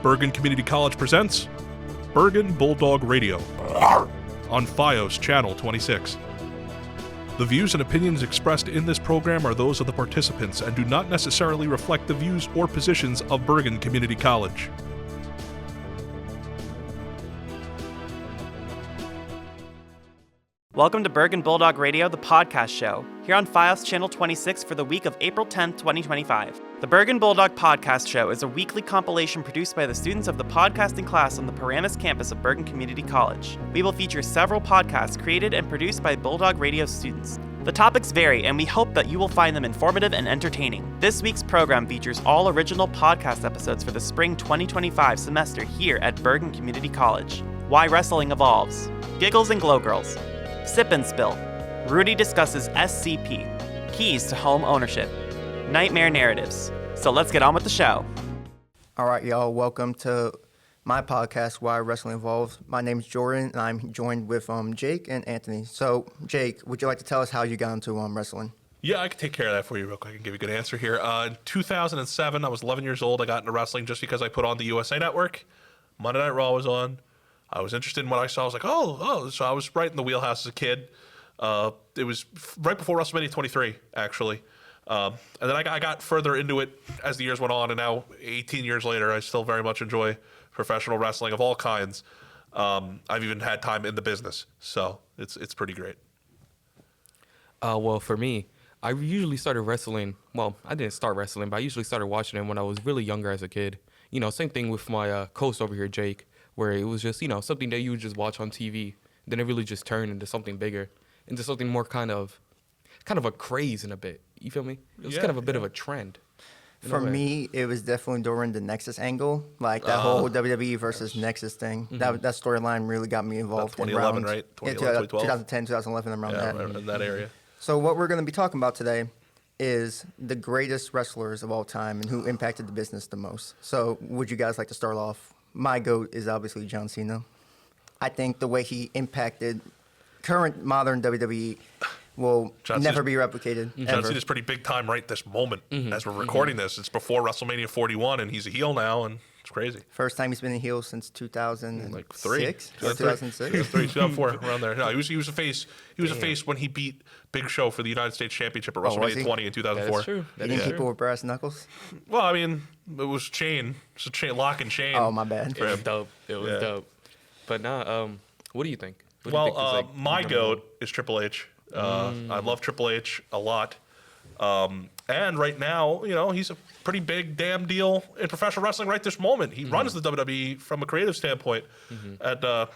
Bergen Community College presents Bergen Bulldog Radio on FiOS Channel 26. The views and opinions expressed in this program are those of the participants and do not necessarily reflect the views or positions of Bergen Community College. Welcome to Bergen Bulldog Radio, the podcast show, here on FiOS Channel 26 for the week of April 10th, 2025. The Bergen Bulldog Podcast Show is a weekly compilation produced by the students of the podcasting class on the Paramus campus of Bergen Community College. We will feature several podcasts created and produced by Bulldog Radio students. The topics vary, and we hope that you will find them informative and entertaining. This week's program features all original podcast episodes for the spring 2025 semester here at Bergen Community College. Why Wrestling Evolves, Giggles and Glow Girls, Sip and Spill, Rudy discusses SCP, Keys to Homeownership, Nightmare Narratives. So let's get on with the show. All right, y'all, welcome to my podcast, Why Wrestling Evolves. My name is Jordan, and I'm joined with Jake and Anthony. So, Jake, would you like to tell us how you got into wrestling? Yeah, I can take care of that for you real quick and give you a good answer here. In 2007, I was 11 years old. I got into wrestling just because I put on the USA Network. Monday Night Raw was on. I was interested in what I saw. I was like, oh. So I was right in the wheelhouse as a kid. It was right before WrestleMania 23, actually. And then I got further into it as the years went on, and now 18 years later, I still very much enjoy professional wrestling of all kinds. I've even had time in the business, so it's pretty great. Well, for me, I usually started wrestling. Well, I didn't start wrestling, but I usually started watching it when I was really younger as a kid. You know, same thing with my co-host over here, Jake, where it was just, something that you would just watch on TV. Then it really just turned into something bigger, into something more kind of a craze in a bit. You feel me? It was kind of a bit of a trend. For me, it was definitely during the Nexus angle, like that whole WWE versus Nexus thing. Mm-hmm. That storyline really got me involved. 2011, in right? 2011, 2010, 2011, around that. Right in that area. So what we're going to be talking about today is the greatest wrestlers of all time and who impacted the business the most. So would you guys like to start off? My GOAT is obviously John Cena. I think the way he impacted current modern WWE will never be replicated. John Cena's pretty big time right this moment as we're recording this. It's before WrestleMania 41, and he's a heel now, and it's crazy. First time he's been a heel since 2006? 2004, around there. No, he was a face. He was a face when he beat Big Show for the United States Championship at WrestleMania 20 in 2004. That's true. He didn't people with brass knuckles? Well, I mean, it was chain. It's a chain, lock and chain. Oh, my bad. It was dope. It was dope. But now, what do you think? My GOAT is Triple H. I love Triple H a lot. And right now, he's a pretty big damn deal in professional wrestling right this moment. He runs the WWE from a creative standpoint. And,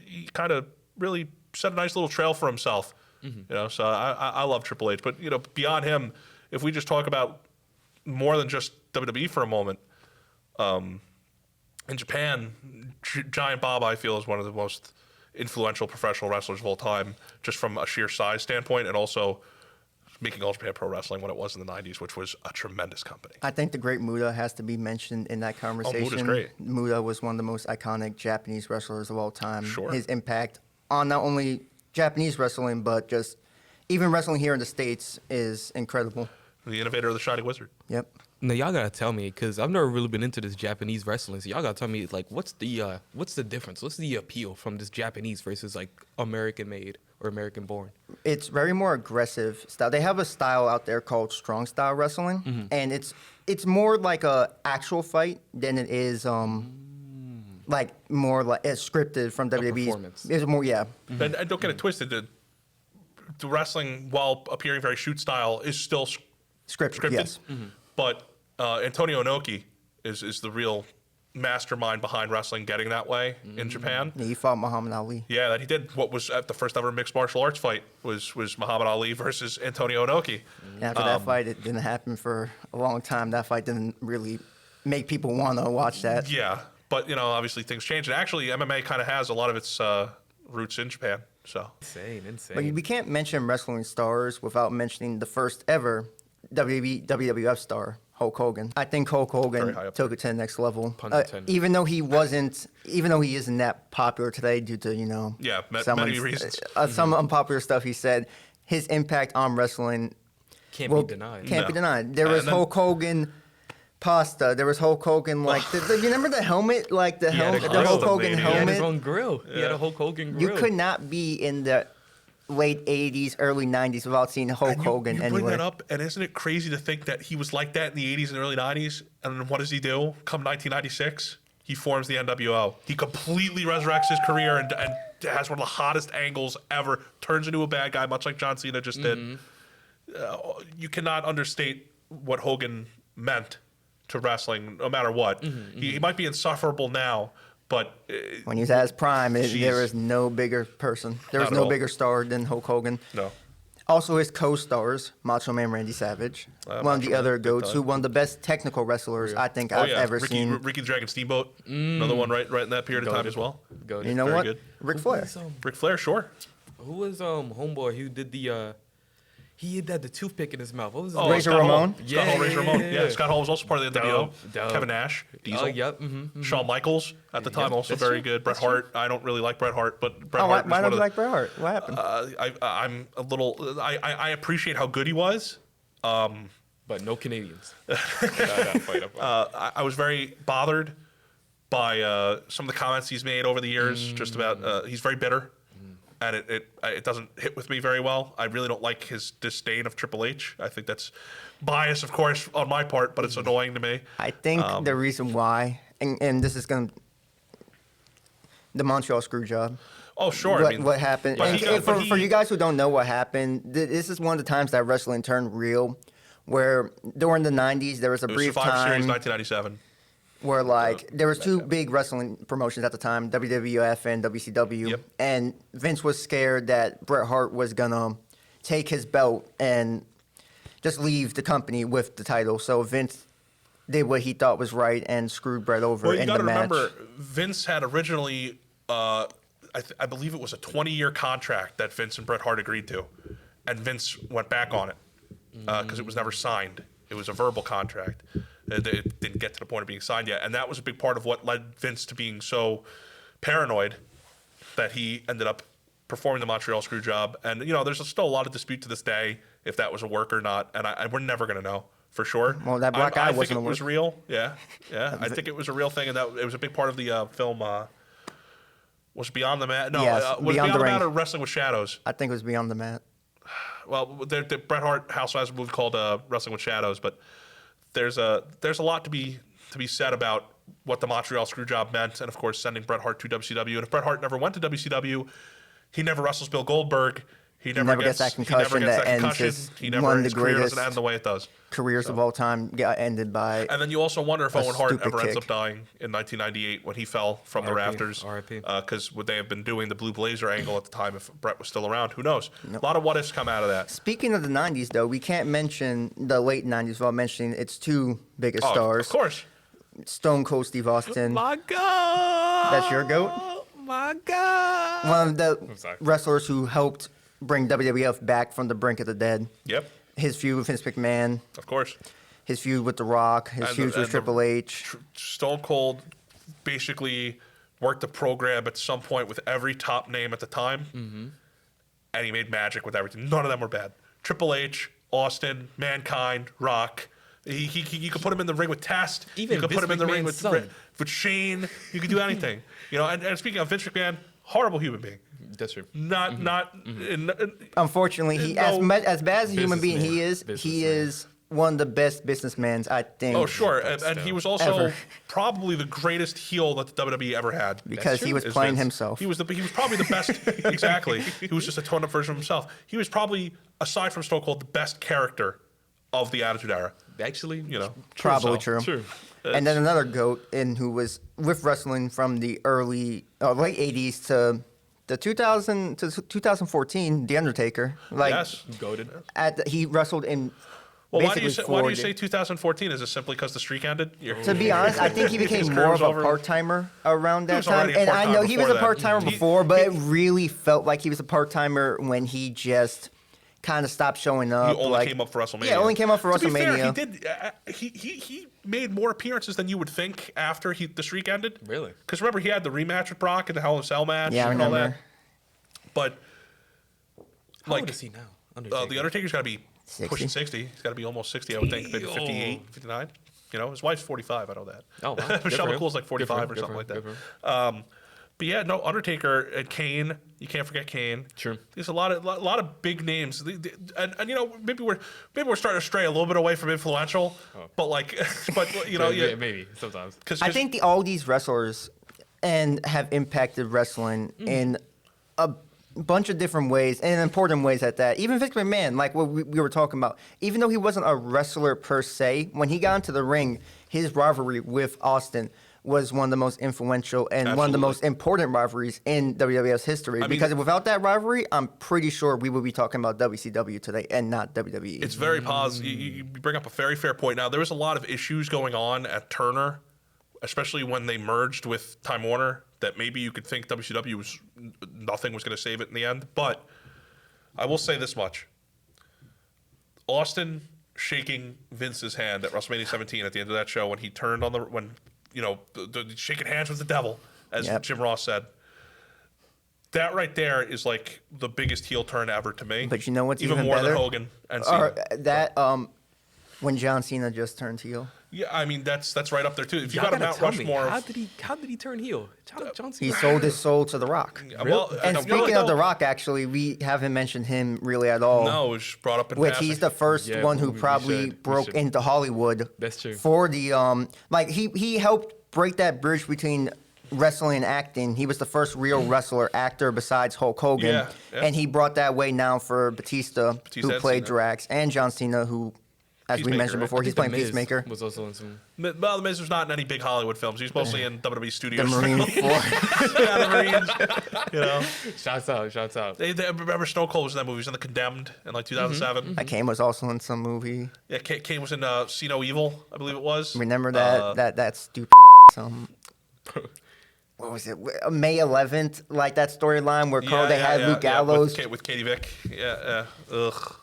he kind of really set a nice little trail for himself. So I love Triple H. But, beyond him, if we just talk about more than just WWE for a moment, in Japan, Giant Bob, I feel, is one of the most influential professional wrestlers of all time, just from a sheer size standpoint, and also making All Japan Pro Wrestling when it was in the 90s, which was a tremendous company. I think the great Muta has to be mentioned in that conversation. Muta's great. Muta was one of the most iconic Japanese wrestlers of all time. Sure. His impact on not only Japanese wrestling, but just even wrestling here in the States is incredible. The innovator of the Shining Wizard. Yep. Now, y'all gotta tell me, because I've never really been into this Japanese wrestling, so y'all gotta tell me, like, what's the difference? What's the appeal from this Japanese versus, like, American-made or American-born? It's very more aggressive style. They have a style out there called strong style wrestling, and it's more like a actual fight than it is like more like it's scripted from WWE. Performance. It's more, yeah. And don't get it twisted. The wrestling, while appearing very shoot style, is still scripted. Yes. But Antonio Inoki is the real mastermind behind wrestling getting that way in Japan. Yeah, he fought Muhammad Ali. Yeah, that he did. What was the first ever mixed martial arts fight was Muhammad Ali versus Antonio Inoki. After that fight, it didn't happen for a long time. That fight didn't really make people want to watch that. Yeah, but obviously things change. And actually, MMA kind of has a lot of its roots in Japan. So Insane. But we can't mention wrestling stars without mentioning the first ever WWF star, Hulk Hogan. I think Hulk Hogan took it to the next level. Even though he isn't that popular today due to, many reasons. Some unpopular stuff he said, his impact on wrestling can't be denied. Can't be denied. There was Hulk Hogan Pasta. There was Hulk Hogan. Like, you remember the helmet? Like the helmet, the Hulk Hogan He He had his helmet. own grill. He had a Hulk Hogan grill. You could not be in the late '80s, early '90s without seeing Hulk And Hogan you bring anywhere. that up, and isn't it crazy to think that he was like that in the 80s and early 90s? And then what does he do? Come 1996, he forms the NWO. He completely resurrects his career and has one of the hottest angles ever. Turns into a bad guy, much like John Cena just did. You cannot understate what Hogan meant to wrestling, no matter what. He might be insufferable now, but When he was at his prime, Jeez. there was no bigger person. There was Not at no all. bigger star than Hulk Hogan. no. Also, his co-stars, Macho Man Randy Savage, one of Macho the Man, other big goats, time. who one of the best technical wrestlers I think I've ever seen. Ricky the Dragon Steamboat, another one right in that period of time Goated. as well. Goated. You know Very what? good. Ric Flair. Ric Flair, sure. Who was homeboy who did the he had the toothpick in his mouth. What was his Oh, name? Razor Scott Ramon? Hall. Scott Hall, Razor Ramon. Yeah. Yeah, Scott Hall was also part of the NWO. Dope. Kevin Nash, Diesel. Yep. Shawn Michaels at the time, Yep, also that's very true. good. Bret That's true. Hart. I don't really like Bret Hart, but Bret Oh, why Hart was don't one you of like Bret Hart? What happened? I'm a little. I appreciate how good he was. But no Canadians. I was very bothered by some of the comments he's made over the years. Just about he's very bitter, and it doesn't hit with me very well. I really don't like his disdain of Triple H. I think that's bias, of course, on my part, but it's annoying to me. I think the reason why, and this is going to, the Montreal Screwjob. Oh, sure. What happened? but And, he got- and but for he- you guys who don't know what happened, this is one of the times that wrestling turned real. Where during the '90s there was a It was brief Survivor Series time 1997. where like there was two big wrestling promotions at the time, WWF and WCW, Yep. and Vince was scared that Bret Hart was gonna take his belt and just leave the company with the title. So Vince did what he thought was right and screwed Bret over Well, you in got the to match. remember, Vince had originally, I believe it was a 20-year contract that Vince and Bret Hart agreed to, and Vince went back on it because it was never signed. It was a verbal contract. It didn't get to the point of being signed yet, and that was a big part of what led Vince to being so paranoid that he ended up performing the Montreal Screwjob. And there's still a lot of dispute to this day if that was a work or not, and we're never gonna know for sure. Well, that black eye I think wasn't it a was work. real. Yeah. I think it was a real thing, and that it was a big part of the film. Was it Beyond the Mat? No, Yes, was Beyond Beyond the the Mat Ring. or Wrestling with Shadows? I think it was Beyond the Mat. Well, the Bret Hart also has a movie called Wrestling with Shadows, but there's a lot to be said about what the Montreal Screwjob meant, and of course sending Bret Hart to WCW. And if Bret Hart never went to WCW, he never wrestles Bill Goldberg. He never gets that concussion that ends his- one of the his career doesn't greatest end the way it does. Careers of all time got ended by. And then you also wonder if A Owen Hart stupid ever ends kick. up dying in 1998 when he fell from the RIP, rafters. RIP. Because would they have been doing the Blue Blazer angle at the time if Bret was still around? Who knows? A lot of what ifs come out of that. Speaking of the '90s, though, we can't mention the late '90s without mentioning its two biggest Oh, stars: of course. Stone Cold Steve Austin. My God. That's your goat? My God. One of the sorry. wrestlers who helped bring WWF back from the brink of the dead. Yep, His feud with Vince McMahon, of course. his feud with The Rock, his And feuds the- with and the- Triple H. Stone Cold basically worked the program at some point with every top name at the time, and he made magic with everything. None of them were bad. Triple H, Austin, Mankind, Rock. You could put him in the ring with Test. Even you could put him Vince in the ring McMahon's with son. Shane. You could do anything. And speaking of Vince McMahon, horrible human being. That's true. Not. Unfortunately, he No. as bad as a human being he Businessman. he is one of the best businessmen I think. Oh, sure. And he was also Ever. probably the greatest heel that the WWE ever had. Because he was is playing Vince. himself. He was probably the best. Exactly. He was just a toned up version of himself. He was probably, aside from Stone Cold, the best character of the Attitude Era. Actually, Probably so. true. True. And then another GOAT who was with wrestling from the late '80s to the 2014, The Undertaker. Yes. Goated. He wrestled in. Well, why basically do you say 2014? Is it simply because the streak ended? To be honest, I think he His became career more was of a over. part-timer around that was time. already a And I know part-timer he was a before that. part-timer He- before, but it really felt like he was a part-timer when he just kind of stopped showing up. He only came up for WrestleMania. Yeah, only came up for To be fair, WrestleMania. he did. He made more appearances than you would think after the streak ended. Really? Because remember, he had the rematch with Brock and the Hell in a Cell match. Yeah, I and all that. remember. But How like old is he now? Undertaker. the Undertaker's got to be 60. pushing 60. He's got to be almost 60, I would think. Maybe Yo. 58, 59. You know, his wife's 45. I know that. Oh, wow. Michelle McCool's like 45 or something like that. But yeah, no, Undertaker and Kane. You can't forget Kane. True. There's a lot of big names, and you know, maybe we're starting to stray a little bit away from influential, but like, but you know, yeah, maybe sometimes. I think all these wrestlers and have impacted wrestling in a bunch of different ways and important ways at that. Even Vince McMahon, like what we were talking about, even though he wasn't a wrestler per se, when he got into the ring, his rivalry with Austin was one of the most influential and one of the most important rivalries in WWF's history. Because without that rivalry, I'm pretty sure we would be talking about WCW today and not WWE. It's very positive. You bring up a very fair point. Now, there was a lot of issues going on at Turner, especially when they merged with Time Warner, that maybe you could think WCW nothing was going to save it in the end. But I will say this much. Austin shaking Vince's hand at WrestleMania 17 at the end of that show when he turned on the shaking hands with the devil, as Jim Ross said. That right there is like the biggest heel turn ever to me. But you know what's even even more better? than Hogan and Cena. When John Cena just turned heel. Yeah, I mean that's right up there too. If you Y'all got a gotta Mount tell me, Rushmore, how did he turn heel? John Cena. He sold his soul to The Rock. well, And no, speaking really, of The no. Rock, actually, we haven't mentioned him really at all. No, it was brought up in Which passing. he's the first Yeah, one who we probably should. We broke should. into Hollywood. That's true. For the like he helped break that bridge between wrestling and acting. He was the first real wrestler actor besides Hulk Hogan, Yeah, yeah. and he brought that way now for Batista who and played Cena. Drax, and John Cena, who, as we Peacemaker, mentioned right? before, I he's think playing The Miz Peacemaker. was also in some. Well, the Miz was not in any big Hollywood films. He was mostly in WWE The studios. Marine Corps. Yeah, the Marines. You know, Shouts out. they remember Stone Cold was in that movie. He was in The Condemned in like 2007. Kane was also in some movie. Yeah, Kane was in See No Evil, I believe it was. Remember that stupid what was it? May 11th, like that storyline where they had Luke Gallows. with Katie Vick. Yeah. Ugh.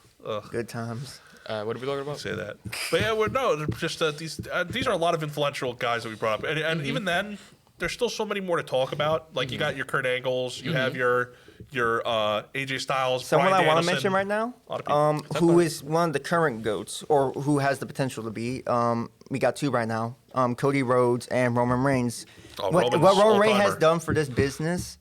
Good times. What are we talking about? Say that. But yeah, they're just these are a lot of influential guys that we brought up, and even then, there's still so many more to talk about. Like you got your Kurt Angles, you have your AJ Styles. Someone Bryan I want to Danielson. mention right now, A lot of people. who is one of the current GOATs, or who has the potential to be. We got two right now, Cody Rhodes and Roman Reigns. Oh, What Roman's Roman Reigns all-timer. has done for this business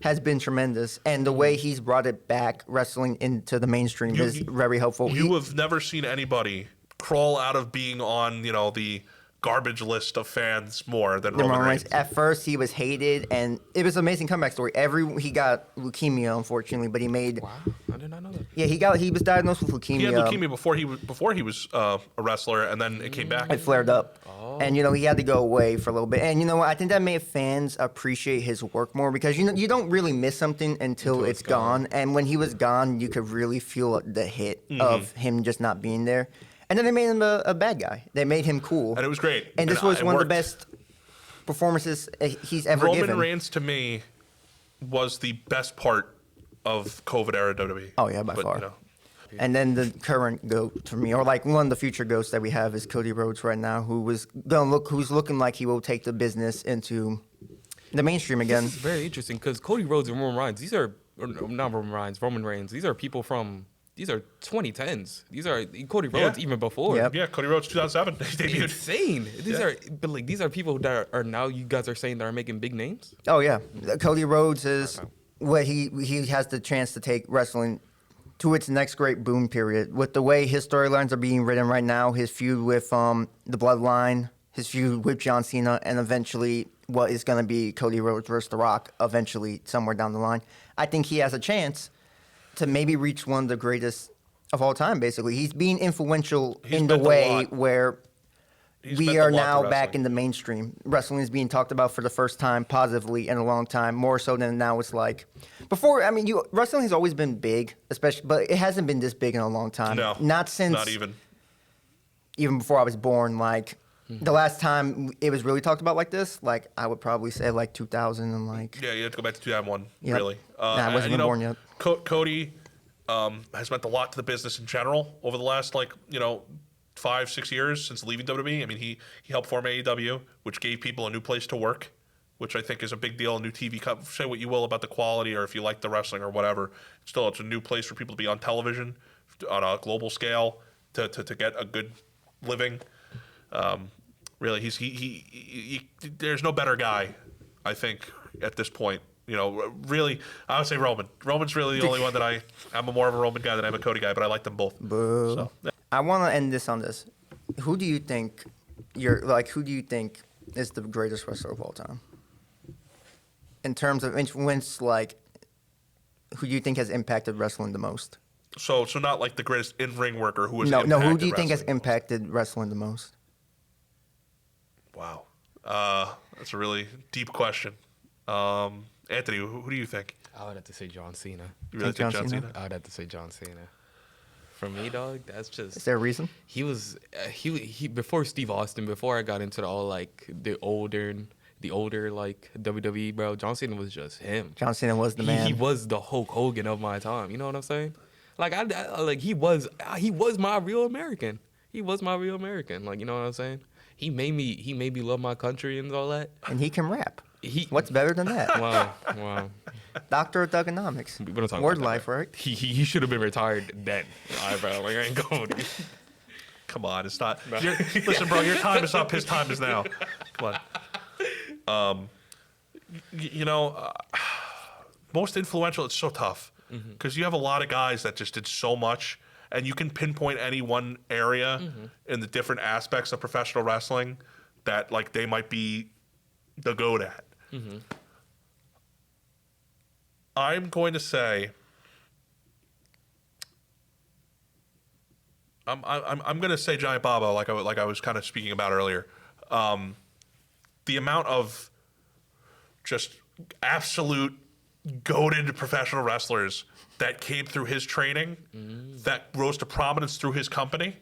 has been tremendous, and the way he's brought it back, wrestling into the mainstream, is very helpful. You have never seen anybody crawl out of being on the garbage list of fans more than Roman Reigns. At first, he was hated, and it was an amazing comeback story. He got leukemia, unfortunately, but he made. Wow, I did not know that. Yeah, he was diagnosed with leukemia. He had leukemia before he was a wrestler, and then it came back. It flared up. And, he had to go away for a little bit. And, you know what? I think that made fans appreciate his work more because, you don't really miss something until it's gone. And when he was gone, you could really feel the hit of him just not being there. And then they made him a bad guy. They made him cool. And it was great. And this was one of the best performances he's ever given. Roman Reigns, to me, was the best part of COVID era WWE. Oh, yeah, by far. And then the current GOAT for me, or like one of the future GOATs that we have, is Cody Rhodes right now, who's looking like he will take the business into the mainstream again. This is very interesting because Cody Rhodes and Roman Reigns, Roman Reigns, these are people from, these are 2010s. These are Cody Rhodes even before. Yep. Yeah, Cody Rhodes 2007. He debuted. Insane. These are people that are now, you guys are saying, that are making big names. Oh yeah, Cody Rhodes is what he has the chance to take wrestling to its next great boom period. With the way his storylines are being written right now, his feud with the Bloodline, his feud with John Cena, and eventually what is going to be Cody Rhodes versus The Rock eventually somewhere down the line. I think he has a chance to maybe reach one of the greatest of all time, basically. He's being influential in the meant a way lot. where He's we meant a are lot to now back wrestling. in the mainstream. Wrestling is being talked about for the first time positively in a long time, more so than now it's like before. I mean, wrestling has always been big, especially, but it hasn't been this big in a long time. No, not since not even before I was born. Like the last time it was really talked about like this, like I would probably say like 2000 and like Yeah, you have to go back to 2001. Yep. Really. I wasn't even born yet. Cody has meant a lot to the business in general over the last 5-6 years since leaving WWE. I mean, he helped form AEW, which gave people a new place to work, which I think is a big deal. A new TV company. Say what you will about the quality or if you like the wrestling or whatever. Still, it's a new place for people to be on television on a global scale to get a good living. Really, there's no better guy, I think, at this point. Really, I would say Roman. Roman's really the only one that I'm more of a Roman guy than I'm a Cody guy, but I like them both. Boo. So, yeah. I want to end this on this. Who do you think is the greatest wrestler of all time? In terms of influence, who do you think has impacted wrestling the most? So not like the greatest in-ring worker who has No, impacted who do you think has wrestling the most? impacted wrestling the most? Wow. That's a really deep question. Anthony, who do you think? I would have to say John Cena. You really think John Cena? I would have to say John Cena. For me, dog, that's just. Is there a reason? He was he before Steve Austin. Before I got into the older WWE, bro. John Cena was just him. John Cena was the man. He was the Hulk Hogan of my time. You know what I'm saying? He was my real American. He was my real American. You know what I'm saying? He made me love my country and all that. And he can rap. What's better than that? Wow. Doctor of Thugonomics. We don't talk Word about that, life, bro. right? He should have been retired then. All right, bro. I ain't going. Come on, it's not. Listen, bro, your time is up. His time is now. Come on. Most influential. It's so tough because you have a lot of guys that just did so much, and you can pinpoint any one area in the different aspects of professional wrestling that they might be the GOAT at. I'm going to say. I'm going to say Giant Baba, like I was kind of speaking about earlier. The amount of just absolute goated professional wrestlers that came through his training, that rose to prominence through his company,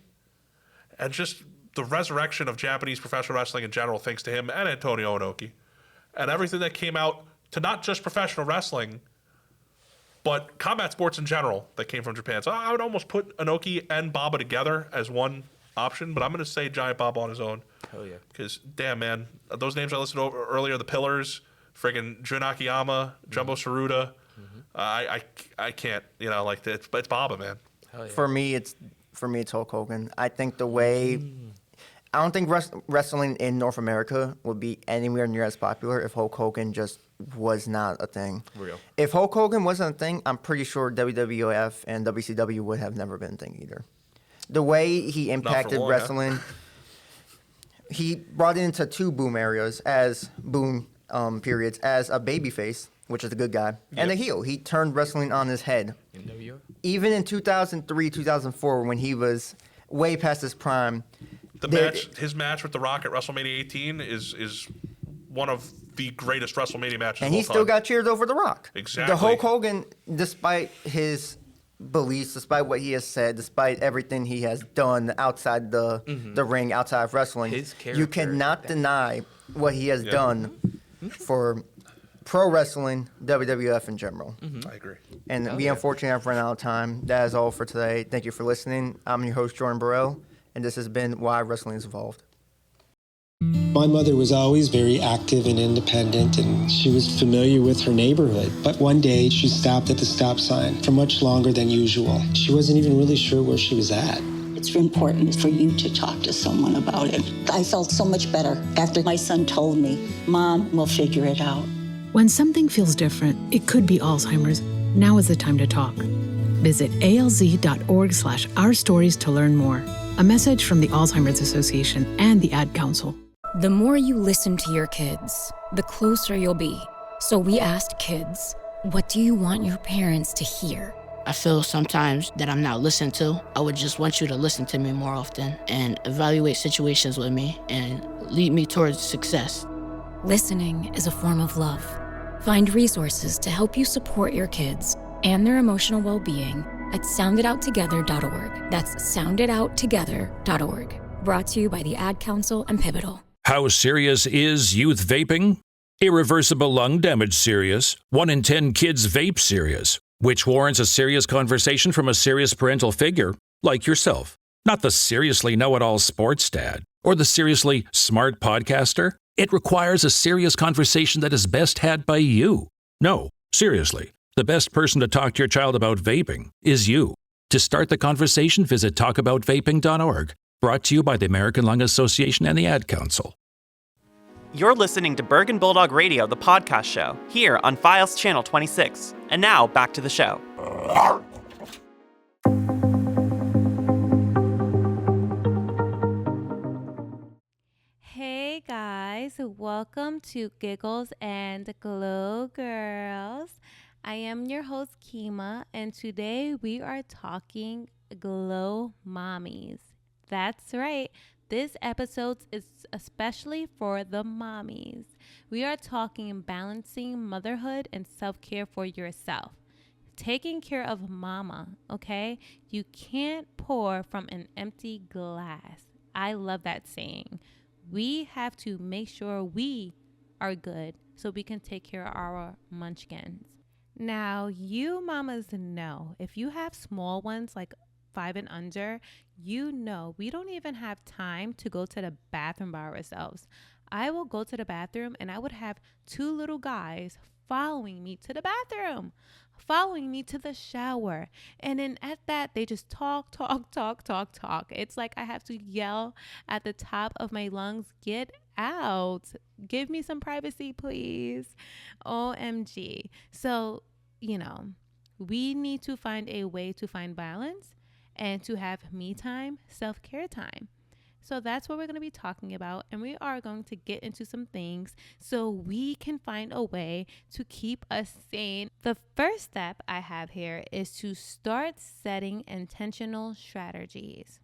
and just the resurrection of Japanese professional wrestling in general, thanks to him and Antonio Inoki, and everything that came out to not just professional wrestling, but combat sports in general that came from Japan. So I would almost put Inoki and Baba together as one option, but I'm going to say Giant Baba on his own. Hell yeah. Because, damn, man, those names I listed earlier, the Pillars, friggin' Jun Akiyama, Jumbo Tsuruta, I can't, it's Baba, man. Hell yeah. For me, it's Hulk Hogan. I think the way I don't think wrestling in North America would be anywhere near as popular if Hulk Hogan just was not a thing. Real. If Hulk Hogan wasn't a thing, I'm pretty sure WWF and WCW would have never been a thing either. The way he impacted long, wrestling, he brought it into two boom areas as boom periods as a babyface, which is a good guy, and a heel. He turned wrestling on his head. In WR? Even in 2003, 2004, when he was way past his prime. His match with The Rock at WrestleMania 18 is one of the greatest WrestleMania matches And of all he still time. got cheered over The Rock. Exactly. The Hulk Hogan, despite his beliefs, despite what he has said, despite everything he has done outside the ring, outside of wrestling, His you character, cannot deny what he has done for pro wrestling, WWF in general. I agree. And we unfortunately have run out of time. That is all for today. Thank you for listening. I'm your host, Jordan Burrell, and this has been Why Wrestling is Evolved. My mother was always very active and independent, and she was familiar with her neighborhood. But one day, she stopped at the stop sign for much longer than usual. She wasn't even really sure where she was at. It's important for you to talk to someone about it. I felt so much better after my son told me, Mom, we'll figure it out. When something feels different, it could be Alzheimer's. Now is the time to talk. Visit alz.org/ourstories to learn more. A message from the Alzheimer's Association and the Ad Council. The more you listen to your kids, the closer you'll be. So we asked kids, what do you want your parents to hear? I feel sometimes that I'm not listened to. I would just want you to listen to me more often and evaluate situations with me and lead me towards success. Listening is a form of love. Find resources to help you support your kids and their emotional well-being at sounditouttogether.org. That's sounditouttogether.org. Brought to you by the Ad Council and Pivotal. How serious is youth vaping? Irreversible lung damage serious. 1 in 10 kids vape serious, which warrants a serious conversation from a serious parental figure like yourself. Not the seriously know-it-all sports dad or the seriously smart podcaster. It requires a serious conversation that is best had by you. No, seriously, the best person to talk to your child about vaping is you. To start the conversation, visit talkaboutvaping.org. Brought to you by the American Lung Association and the Ad Council. You're listening to Bergen Bulldog Radio, the podcast show, here on Files Channel 26. And now, back to the show. Hey guys, welcome to Giggles and Glow Girls. I am your host, Kima, and today we are talking Glow Mommies. That's right. This episode is especially for the mommies. We are talking balancing motherhood and self-care for yourself. Taking care of mama, okay? You can't pour from an empty glass. I love that saying. We have to make sure we are good so we can take care of our munchkins. Now, you mamas know, if you have small ones like 5 and under, you know we don't even have time to go to the bathroom by ourselves. I will go to the bathroom and I would have 2 little guys following me to the bathroom, following me to the shower. And then at that, they just talk. It's like I have to yell at the top of my lungs, get out. Give me some privacy, please. OMG. So, we need to find a way to find balance and to have me time, self-care time. So that's what we're going to be talking about. And we are going to get into some things so we can find a way to keep us sane. The first step I have here is to start setting intentional strategies.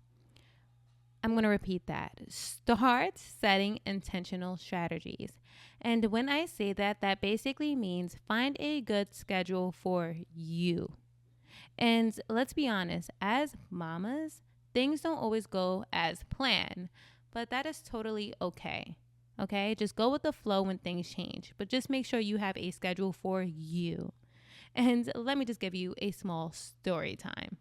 I'm going to repeat that. Start setting intentional strategies. And when I say that, that basically means find a good schedule for you. And let's be honest, as mamas, things don't always go as planned, but that is totally okay. Okay? Just go with the flow when things change, but just make sure you have a schedule for you. And let me just give you a small story time.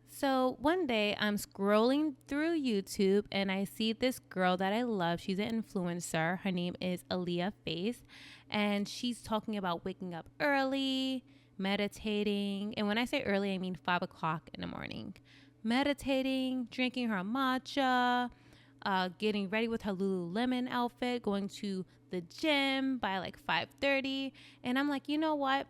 So one day I'm scrolling through YouTube and I see this girl that I love. She's an influencer. Her name is Aaliyah Face, and she's talking about waking up early, meditating. And when I say early, I mean 5 o'clock in the morning. Meditating, drinking her matcha, getting ready with her Lululemon outfit, going to the gym by like 5:30. And I'm like, you know what?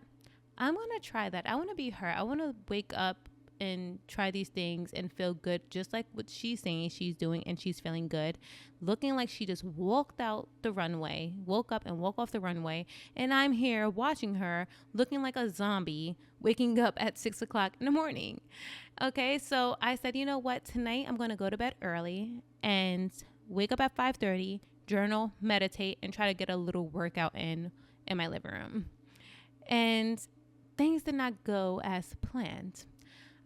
I'm going to try that. I want to be her. I want to wake up and try these things and feel good, just like what she's saying she's doing, and she's feeling good, looking like she just woke up and woke off the runway, and I'm here watching her looking like a zombie, waking up at 6 o'clock in the morning. Okay, so I said, you know what, tonight I'm going to go to bed early and wake up at 5:30, journal, meditate, and try to get a little workout in my living room. And things did not go as planned.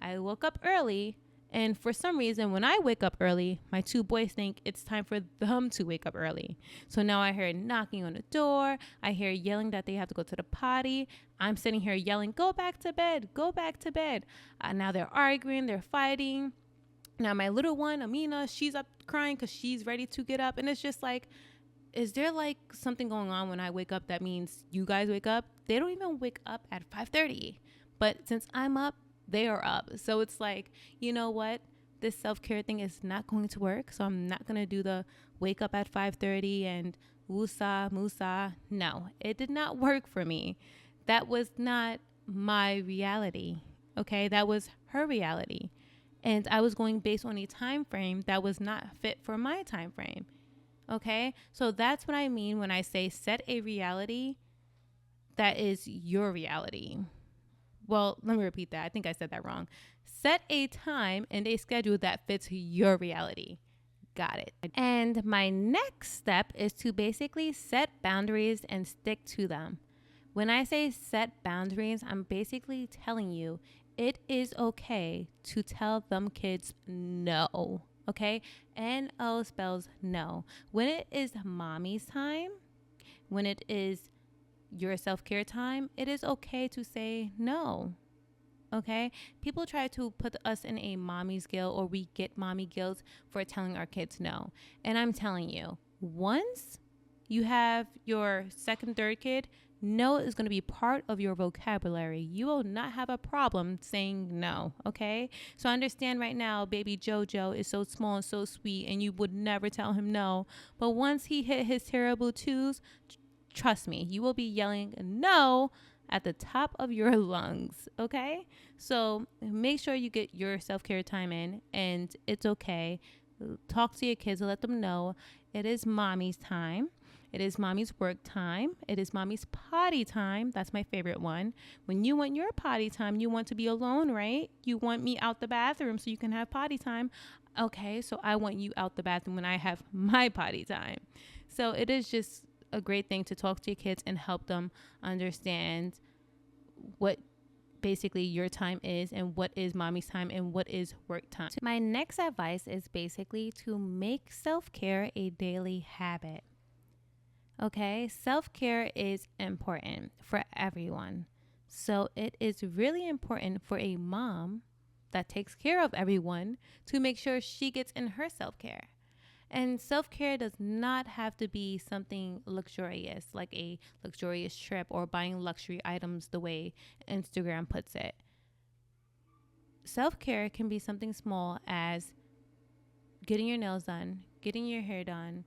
I woke up early, and for some reason, when I wake up early, my 2 boys think it's time for them to wake up early. So now I hear knocking on the door. I hear yelling that they have to go to the potty. I'm sitting here yelling, go back to bed, go back to bed. Now they're arguing, they're fighting. Now my little one, Amina, she's up crying because she's ready to get up. And it's just like, is there like something going on when I wake up that means you guys wake up? They don't even wake up at 5:30. But since I'm up, they are up. So it's like, you know what? This self-care thing is not going to work. So I'm not going to do the wake up at 5:30 and woosah, moosa. No, it did not work for me. That was not my reality. Okay, that was her reality. And I was going based on a time frame that was not fit for my time frame. Okay, so that's what I mean when I say set a reality that is your reality. Well, let me repeat that. I think I said that wrong. Set a time and a schedule that fits your reality. Got it. And my next step is to basically set boundaries and stick to them. When I say set boundaries, I'm basically telling you it is okay to tell them kids no. Okay? N-O spells no. When it is mommy's time, when it is your self-care time, it is okay to say no. Okay? People try to put us in a mommy's guilt, or we get mommy guilt for telling our kids no. And I'm telling you, once you have your second, third kid, No is going to be part of your vocabulary. You will not have a problem saying no, okay? So I understand right now baby Jojo is so small and so sweet and you would never tell him no. But once he hit his terrible twos, trust me, you will be yelling no at the top of your lungs, okay? So make sure you get your self-care time in, and it's okay. Talk to your kids and let them know it is mommy's time. It is mommy's work time. It is mommy's potty time. That's my favorite one. When you want your potty time, you want to be alone, right? You want me out the bathroom so you can have potty time. Okay, so I want you out the bathroom when I have my potty time. So it is just a great thing to talk to your kids and help them understand what basically your time is and what is mommy's time and what is work time. My next advice is basically to make self-care a daily habit. Okay, self-care is important for everyone. So it is really important for a mom that takes care of everyone to make sure she gets in her self-care. And self-care does not have to be something luxurious, like a luxurious trip or buying luxury items the way Instagram puts it. Self-care can be something small as getting your nails done, getting your hair done,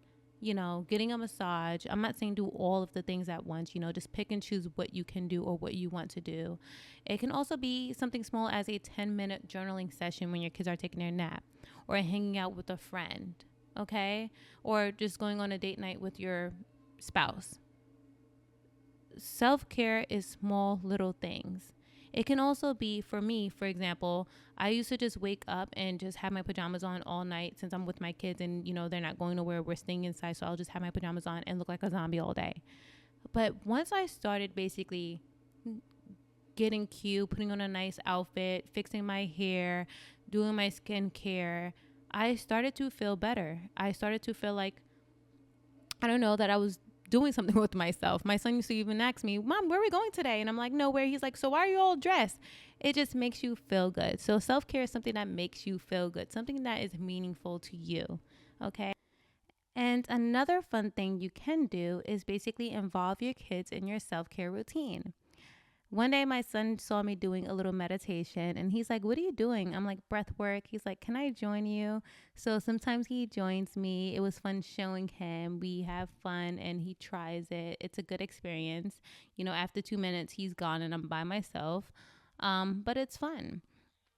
getting a massage. I'm not saying do all of the things at once, just pick and choose what you can do or what you want to do. It can also be something small as a 10-minute journaling session when your kids are taking their nap, or hanging out with a friend, okay? Or just going on a date night with your spouse. Self-care is small little things. It can also be, for me, for example, I used to just wake up and just have my pajamas on all night since I'm with my kids and, they're not going nowhere. We're staying inside, so I'll just have my pajamas on and look like a zombie all day. But once I started basically getting cute, putting on a nice outfit, fixing my hair, doing my skincare, I started to feel better. I started to feel like, that I was doing something with myself. My son used to even ask me, Mom, where are we going today? And I'm like, nowhere. He's like, so why are you all dressed? It just makes you feel good. So self-care is something that makes you feel good, something that is meaningful to you, okay? And another fun thing you can do is basically involve your kids in your self-care routine. One day my son saw me doing a little meditation and he's like, what are you doing? I'm like, breath work. He's like, can I join you? So sometimes he joins me. It was fun showing him. We have fun and he tries it. It's a good experience. After 2 minutes, he's gone and I'm by myself. But it's fun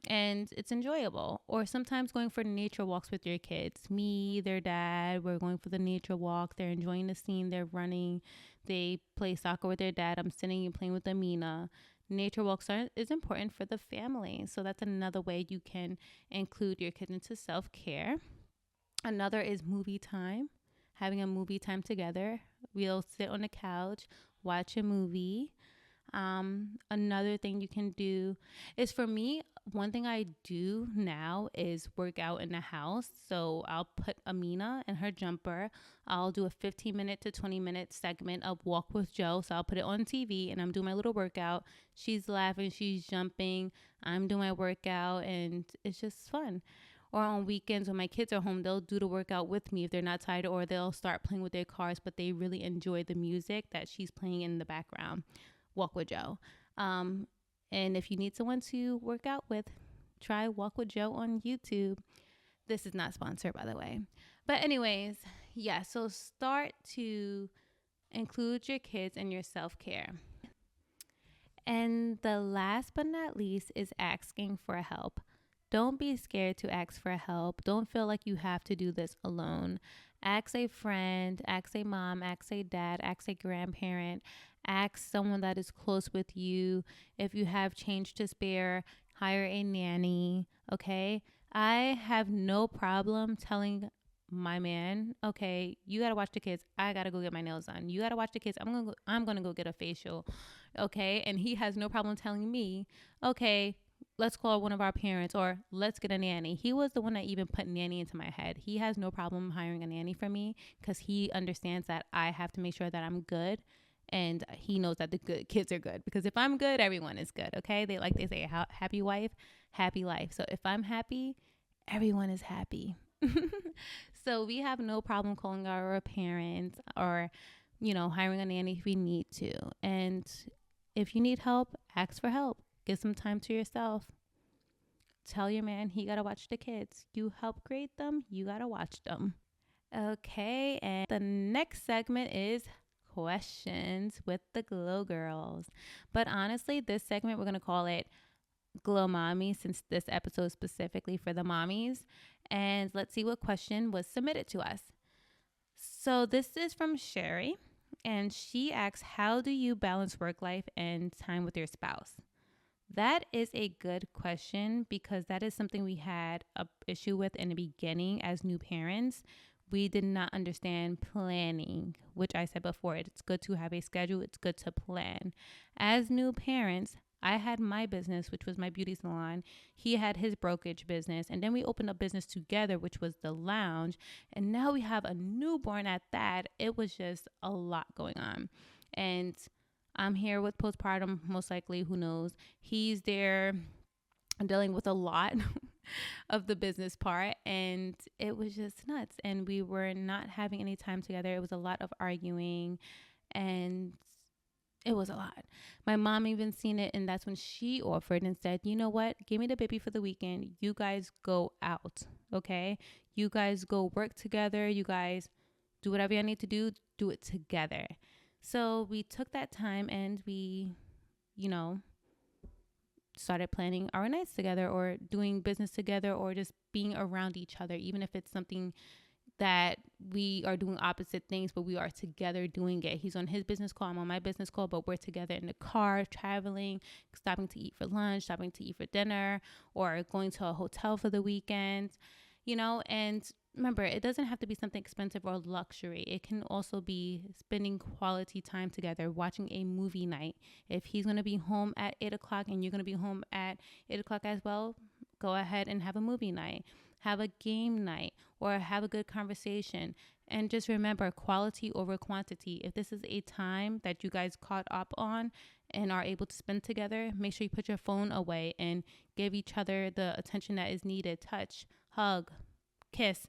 and it's enjoyable. Or sometimes going for nature walks with your kids. Me, their dad, we're going for the nature walk. They're enjoying the scene. They're running. They play soccer with their dad. I'm sitting and playing with Amina. Nature walks is important for the family. So that's another way you can include your kids into self-care. Another is movie time, having a movie time together. We'll sit on the couch, watch a movie. Another thing you can do is, for me, one thing I do now is work out in the house. So I'll put Amina in her jumper. I'll do a 15-minute to 20-minute segment of Walk with Joe. So I'll put it on TV and I'm doing my little workout. She's laughing, she's jumping, I'm doing my workout, and it's just fun. Or on weekends when my kids are home, they'll do the workout with me if they're not tired, or they'll start playing with their cars, but they really enjoy the music that she's playing in the background. Walk with Joe. And if you need someone to work out with, try Walk with Joe on YouTube. This is not sponsored, by the way. But anyways, so start to include your kids in your self-care. And the last but not least is asking for help. Don't be scared to ask for help. Don't feel like you have to do this alone. Ask a friend, ask a mom, ask a dad, ask a grandparent. Ask someone that is close with you. If you have change to spare, hire a nanny, okay? I have no problem telling my man, okay, you got to watch the kids. I got to go get my nails done. You got to watch the kids. I'm going to go get a facial, okay? And he has no problem telling me, okay, let's call one of our parents or let's get a nanny. He was the one that even put nanny into my head. He has no problem hiring a nanny for me because he understands that I have to make sure that I'm good. And he knows that the good kids are good, because if I'm good, everyone is good. Okay. They say, happy wife, happy life. So if I'm happy, everyone is happy. So we have no problem calling our parents or, hiring a nanny if we need to. And if you need help, ask for help. Get some time to yourself. Tell your man he got to watch the kids. You help create them, you got to watch them. Okay, and the next segment is questions with the Glow Girls. But honestly, this segment, we're going to call it Glow Mommy, since this episode is specifically for the mommies. And let's see what question was submitted to us. So this is from Sherry, and she asks, how do you balance work life and time with your spouse? That is a good question, because that is something we had an issue with in the beginning as new parents. We did not understand planning, which I said before. It's good to have a schedule. It's good to plan. As new parents, I had my business, which was my beauty salon. He had his brokerage business. And then we opened a business together, which was the lounge. And now we have a newborn at that. It was just a lot going on. And I'm here with postpartum, most likely, who knows. He's there dealing with a lot of the business part, and it was just nuts. And we were not having any time together. It was a lot of arguing, and it was a lot. My mom even seen it, and that's when she offered and said, you know what, give me the baby for the weekend. You guys go out, okay? You guys go work together. You guys do whatever you need to do it together. So we took that time, and we, started planning our nights together, or doing business together, or just being around each other, even if it's something that we are doing opposite things, but we are together doing it. He's on his business call, I'm on my business call, but we're together in the car, traveling, stopping to eat for lunch, stopping to eat for dinner, or going to a hotel for the weekend, and remember, it doesn't have to be something expensive or luxury. It can also be spending quality time together, watching a movie night. If he's going to be home at 8 o'clock and you're going to be home at 8 o'clock as well, go ahead and have a movie night, have a game night, or have a good conversation. And just remember, quality over quantity. If this is a time that you guys caught up on and are able to spend together, make sure you put your phone away and give each other the attention that is needed. Touch, hug, kiss.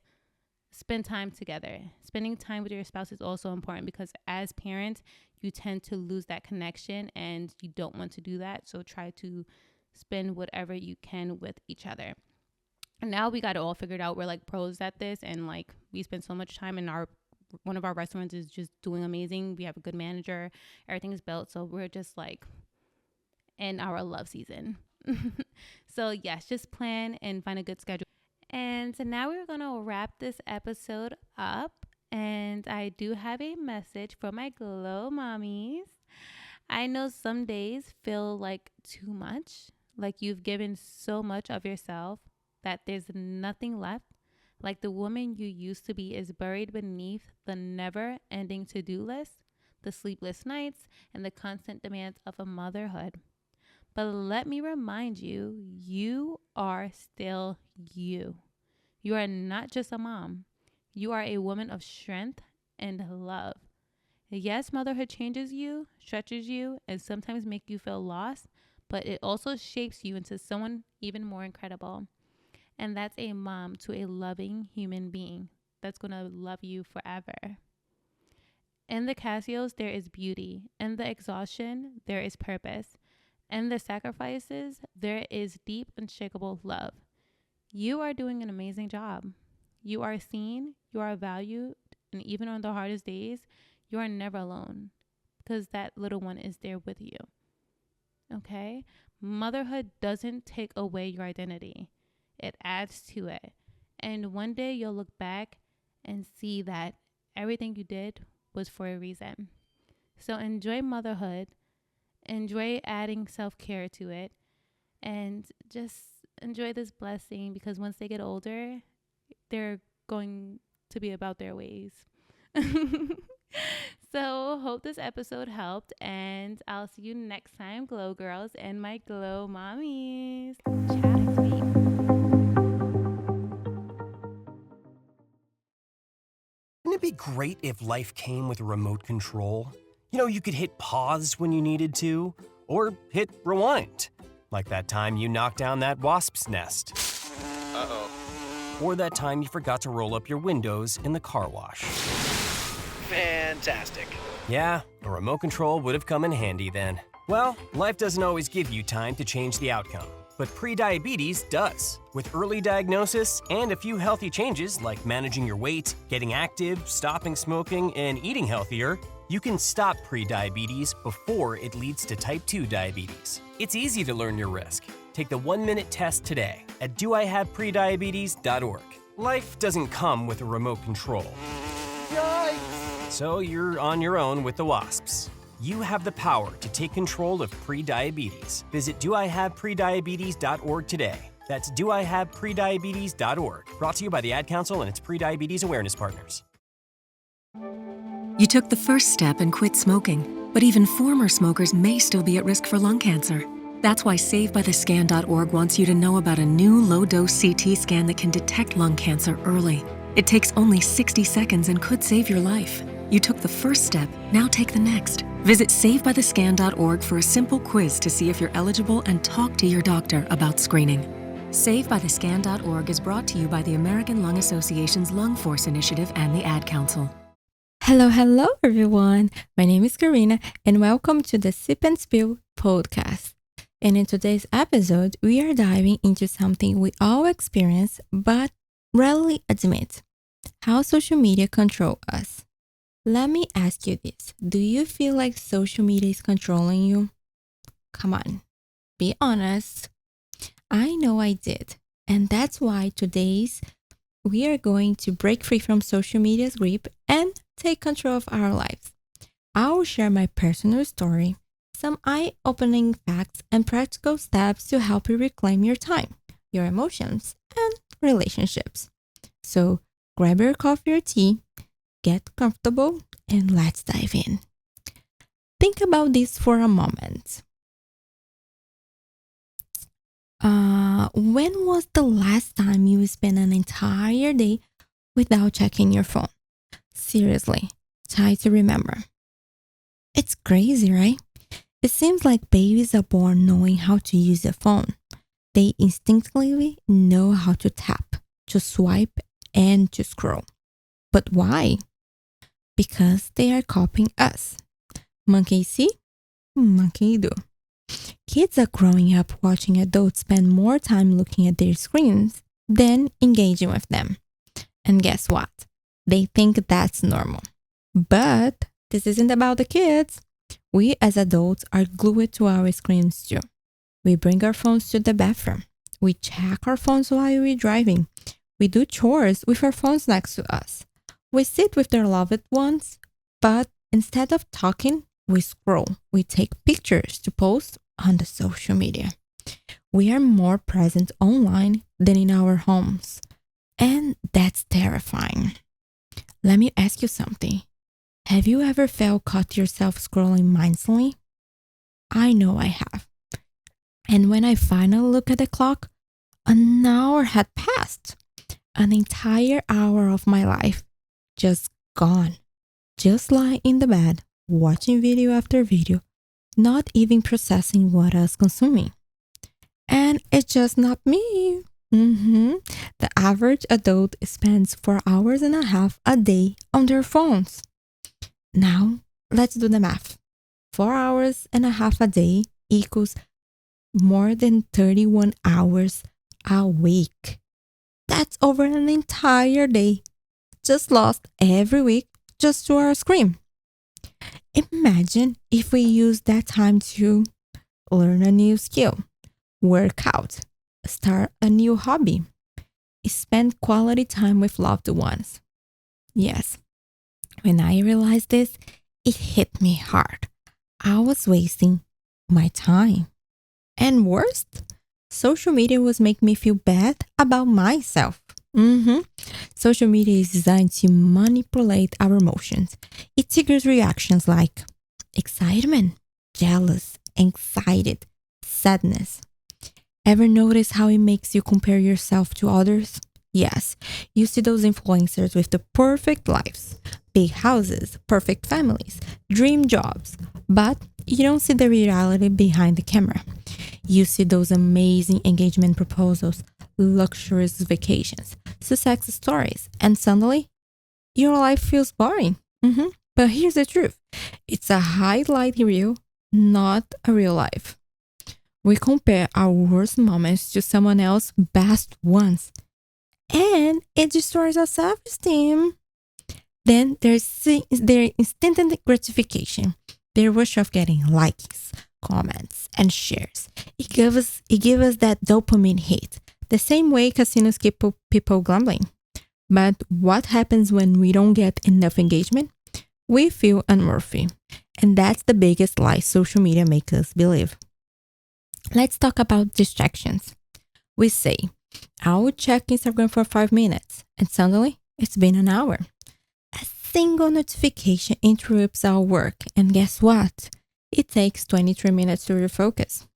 Spend time together. Spending time with your spouse is also important, because as parents, you tend to lose that connection, and you don't want to do that. So try to spend whatever you can with each other. And now we got it all figured out. We're like pros at this, and like we spend so much time in one of our restaurants is just doing amazing. We have a good manager. Everything is built. So we're just like in our love season. So yes, just plan and find a good schedule. And so now we're going to wrap this episode up. And I do have a message for my Glow Mommies. I know some days feel like too much, like you've given so much of yourself that there's nothing left. Like the woman you used to be is buried beneath the never-ending to-do list, the sleepless nights, and the constant demands of a motherhood. But let me remind you, you are still you. You are not just a mom. You are a woman of strength and love. Yes, motherhood changes you, stretches you, and sometimes make you feel lost, but it also shapes you into someone even more incredible. And that's a mom to a loving human being that's going to love you forever. In the Casios, there is beauty. In the exhaustion, there is purpose. In the sacrifices, there is deep, unshakable love. You are doing an amazing job. You are seen, you are valued, and even on the hardest days, you are never alone, because that little one is there with you. Okay? Motherhood doesn't take away your identity. It adds to it. And one day you'll look back and see that everything you did was for a reason. So enjoy motherhood. Enjoy adding self-care to it. And just enjoy this blessing, because once they get older, they're going to be about their ways. So hope this episode helped, and I'll see you next time, Glow Girls and my Glow Mommies. Ciao next week. Wouldn't it be great if life came with a remote control? You could hit pause when you needed to, or hit rewind. Like that time you knocked down that wasp's nest. Uh-oh. Or that time you forgot to roll up your windows in the car wash. Fantastic. Yeah, a remote control would have come in handy then. Well, life doesn't always give you time to change the outcome, but prediabetes does. With early diagnosis and a few healthy changes like managing your weight, getting active, stopping smoking, and eating healthier, you can stop prediabetes before it leads to type 2 diabetes. It's easy to learn your risk. Take the 1-minute test today at doihaveprediabetes.org. Life doesn't come with a remote control. Yikes! So you're on your own with the wasps. You have the power to take control of prediabetes. Visit doihaveprediabetes.org today. That's doihaveprediabetes.org. Brought to you by the Ad Council and its Prediabetes Awareness Partners. You took the first step and quit smoking, but even former smokers may still be at risk for lung cancer. That's why SaveByTheScan.org wants you to know about a new low-dose CT scan that can detect lung cancer early. It takes only 60 seconds and could save your life. You took the first step, now take the next. Visit SaveByTheScan.org for a simple quiz to see if you're eligible and talk to your doctor about screening. SaveByTheScan.org is brought to you by the American Lung Association's Lung Force Initiative and the Ad Council. Hello everyone. My name is Karina and welcome to the Sip and Spill podcast. And in today's episode, we are diving into something we all experience but rarely admit: how social media control us. Let me ask you this. Do you feel like social media is controlling you? Come on, be honest. I know I did. And that's why we are going to break free from social media's grip and take control of our lives. I will share my personal story, some eye-opening facts, and practical steps to help you reclaim your time, your emotions, and relationships. So grab your coffee or tea, get comfortable, and let's dive in. Think about this for a moment. When was the last time you spent an entire day without checking your phone? Seriously, try to remember. It's crazy, right? It seems like babies are born knowing how to use a phone. They instinctively know how to tap, to swipe, and to scroll. But why? Because they are copying us. Monkey see, monkey do. Kids are growing up watching adults spend more time looking at their screens than engaging with them. And guess what? They think that's normal. But this isn't about the kids. We as adults are glued to our screens too. We bring our phones to the bathroom. We check our phones while we're driving. We do chores with our phones next to us. We sit with their loved ones, but instead of talking, we scroll. We take pictures to post on the social media. We are more present online than in our homes. And that's terrifying. Let me ask you something. Have you ever caught yourself scrolling mindlessly? I know I have. And when I finally look at the clock, an hour had passed. An entire hour of my life just gone. Just lying in the bed, watching video after video, not even processing what I was consuming. And it's just not me. The average adult spends 4.5 hours a day on their phones. Now, let's do the math. 4.5 hours a day equals more than 31 hours a week. That's over an entire day, just lost every week just to our screen. Imagine if we use that time to learn a new skill, work out, start a new hobby, spend quality time with loved ones. Yes, when I realized this, it hit me hard. I was wasting my time. And worst, social media was making me feel bad about myself. Social media is designed to manipulate our emotions. It triggers reactions like excitement, jealous, anxiety, sadness. Ever notice how it makes you compare yourself to others? Yes, you see those influencers with the perfect lives, big houses, perfect families, dream jobs, but you don't see the reality behind the camera. You see those amazing engagement proposals, luxurious vacations, success stories, and suddenly your life feels boring. But here's the truth. It's a highlight reel, not a real life. We compare our worst moments to someone else's best ones, and it destroys our self-esteem. Then there's their instant gratification, their rush of getting likes, comments, and shares. It gives us that dopamine hit, the same way casinos keep people gambling. But what happens when we don't get enough engagement? We feel unworthy. And that's the biggest lie social media makes us believe. Let's talk about distractions. We say, I will check Instagram for 5 minutes, and suddenly it's been an hour. A single notification interrupts our work, and guess what? It takes 23 minutes to refocus.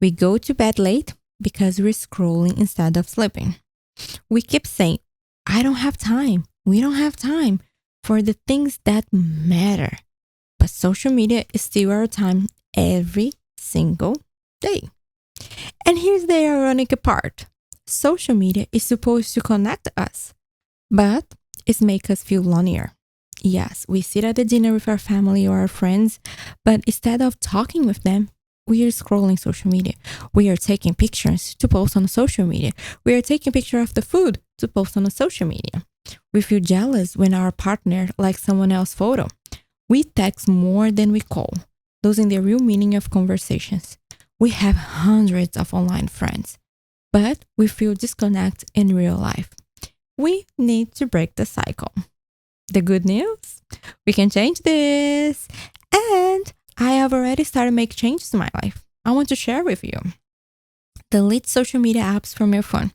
We go to bed late because we're scrolling instead of sleeping. We keep saying, I don't have time. We don't have time for the things that matter. But social media is still our time every single day. And here's the ironic part. Social media is supposed to connect us, but it makes us feel lonelier. Yes, we sit at the dinner with our family or our friends, but instead of talking with them, we are scrolling social media. We are taking pictures to post on social media. We are taking pictures of the food to post on social media. We feel jealous when our partner likes someone else's photo. We text more than we call, losing the real meaning of conversations. We have hundreds of online friends, but we feel disconnected in real life. We need to break the cycle. The good news? We can change this. And I have already started making changes in my life. I want to share with you. Delete social media apps from your phone.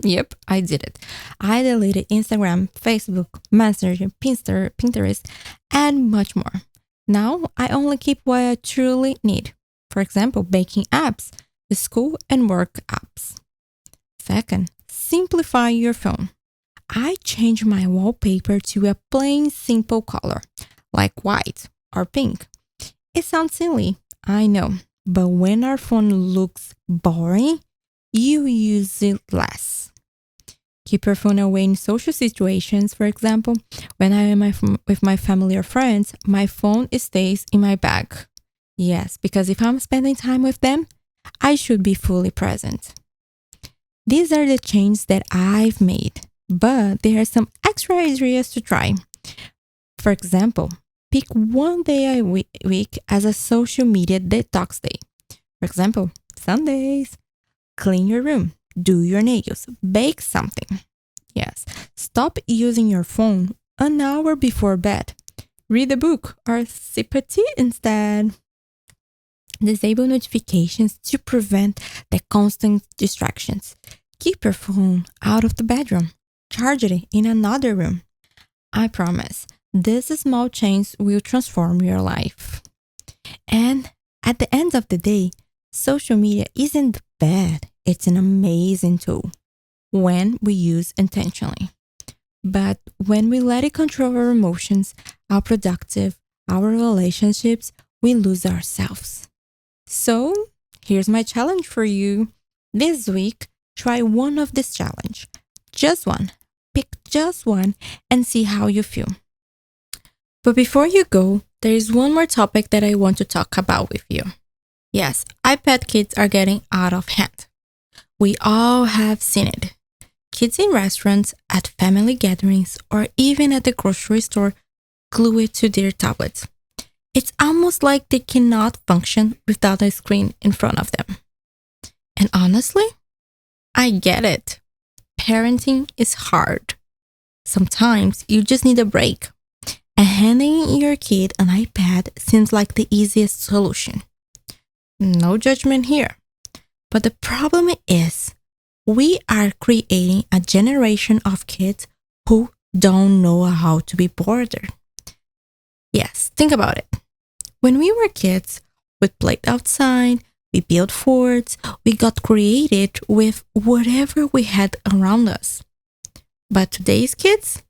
Yep, I did it. I deleted Instagram, Facebook, Messenger, Pinterest, and much more. Now I only keep what I truly need. For example, baking apps, the school and work apps. Second, simplify your phone. I changed my wallpaper to a plain, simple color, like white or pink. It sounds silly, I know, but when our phone looks boring, you use it less. Keep your phone away in social situations. For example, when I am with my family or friends, my phone stays in my bag. Yes, because if I'm spending time with them, I should be fully present. These are the changes that I've made, but there are some extra areas to try. For example, pick one day a week as a social media detox day. For example, Sundays. Clean your room, do your nails, bake something. Yes, stop using your phone an hour before bed. Read a book or sip a tea instead. Disable notifications to prevent the constant distractions. Keep your phone out of the bedroom. Charge it in another room. I promise, this small change will transform your life. And at the end of the day, social media isn't bad. It's an amazing tool when we use intentionally. But when we let it control our emotions, our productive, our relationships, we lose ourselves. So here's my challenge for you. This week, try one of this challenge. Just one. Pick just one and see how you feel. But before you go, there is one more topic that I want to talk about with you. Yes, iPad kids are getting out of hand. We all have seen it. Kids in restaurants, at family gatherings, or even at the grocery store glued to their tablets. It's almost like they cannot function without a screen in front of them. And honestly, I get it. Parenting is hard. Sometimes you just need a break. And handing your kid an iPad seems like the easiest solution. No judgment here. But the problem is, we are creating a generation of kids who don't know how to be bored. Yes, think about it. When we were kids, we played outside, we built forts, we got creative with whatever we had around us. But today's kids,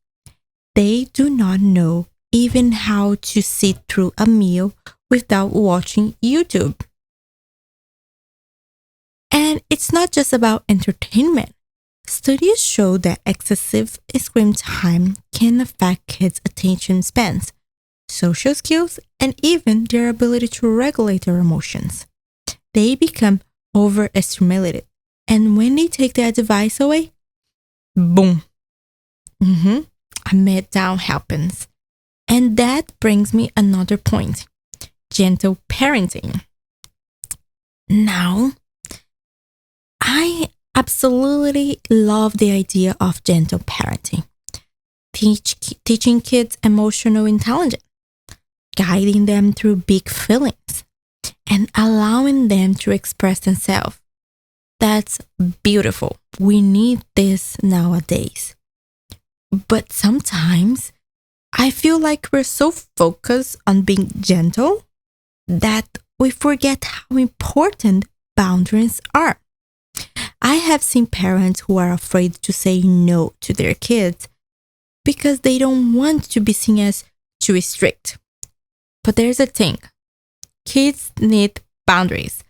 they do not know even how to sit through a meal without watching YouTube. And it's not just about entertainment. Studies show that excessive screen time can affect kids' attention spans. social skills, and even their ability to regulate their emotions. They become overstimulated, and when they take that device away, boom, a meltdown happens. And that brings me another point: gentle parenting. Now, I absolutely love the idea of gentle parenting. Teaching kids emotional intelligence, guiding them through big feelings, and allowing them to express themselves. That's beautiful. We need this nowadays. But sometimes I feel like we're so focused on being gentle that we forget how important boundaries are. I have seen parents who are afraid to say no to their kids because they don't want to be seen as too strict. But there's a thing: kids need boundaries.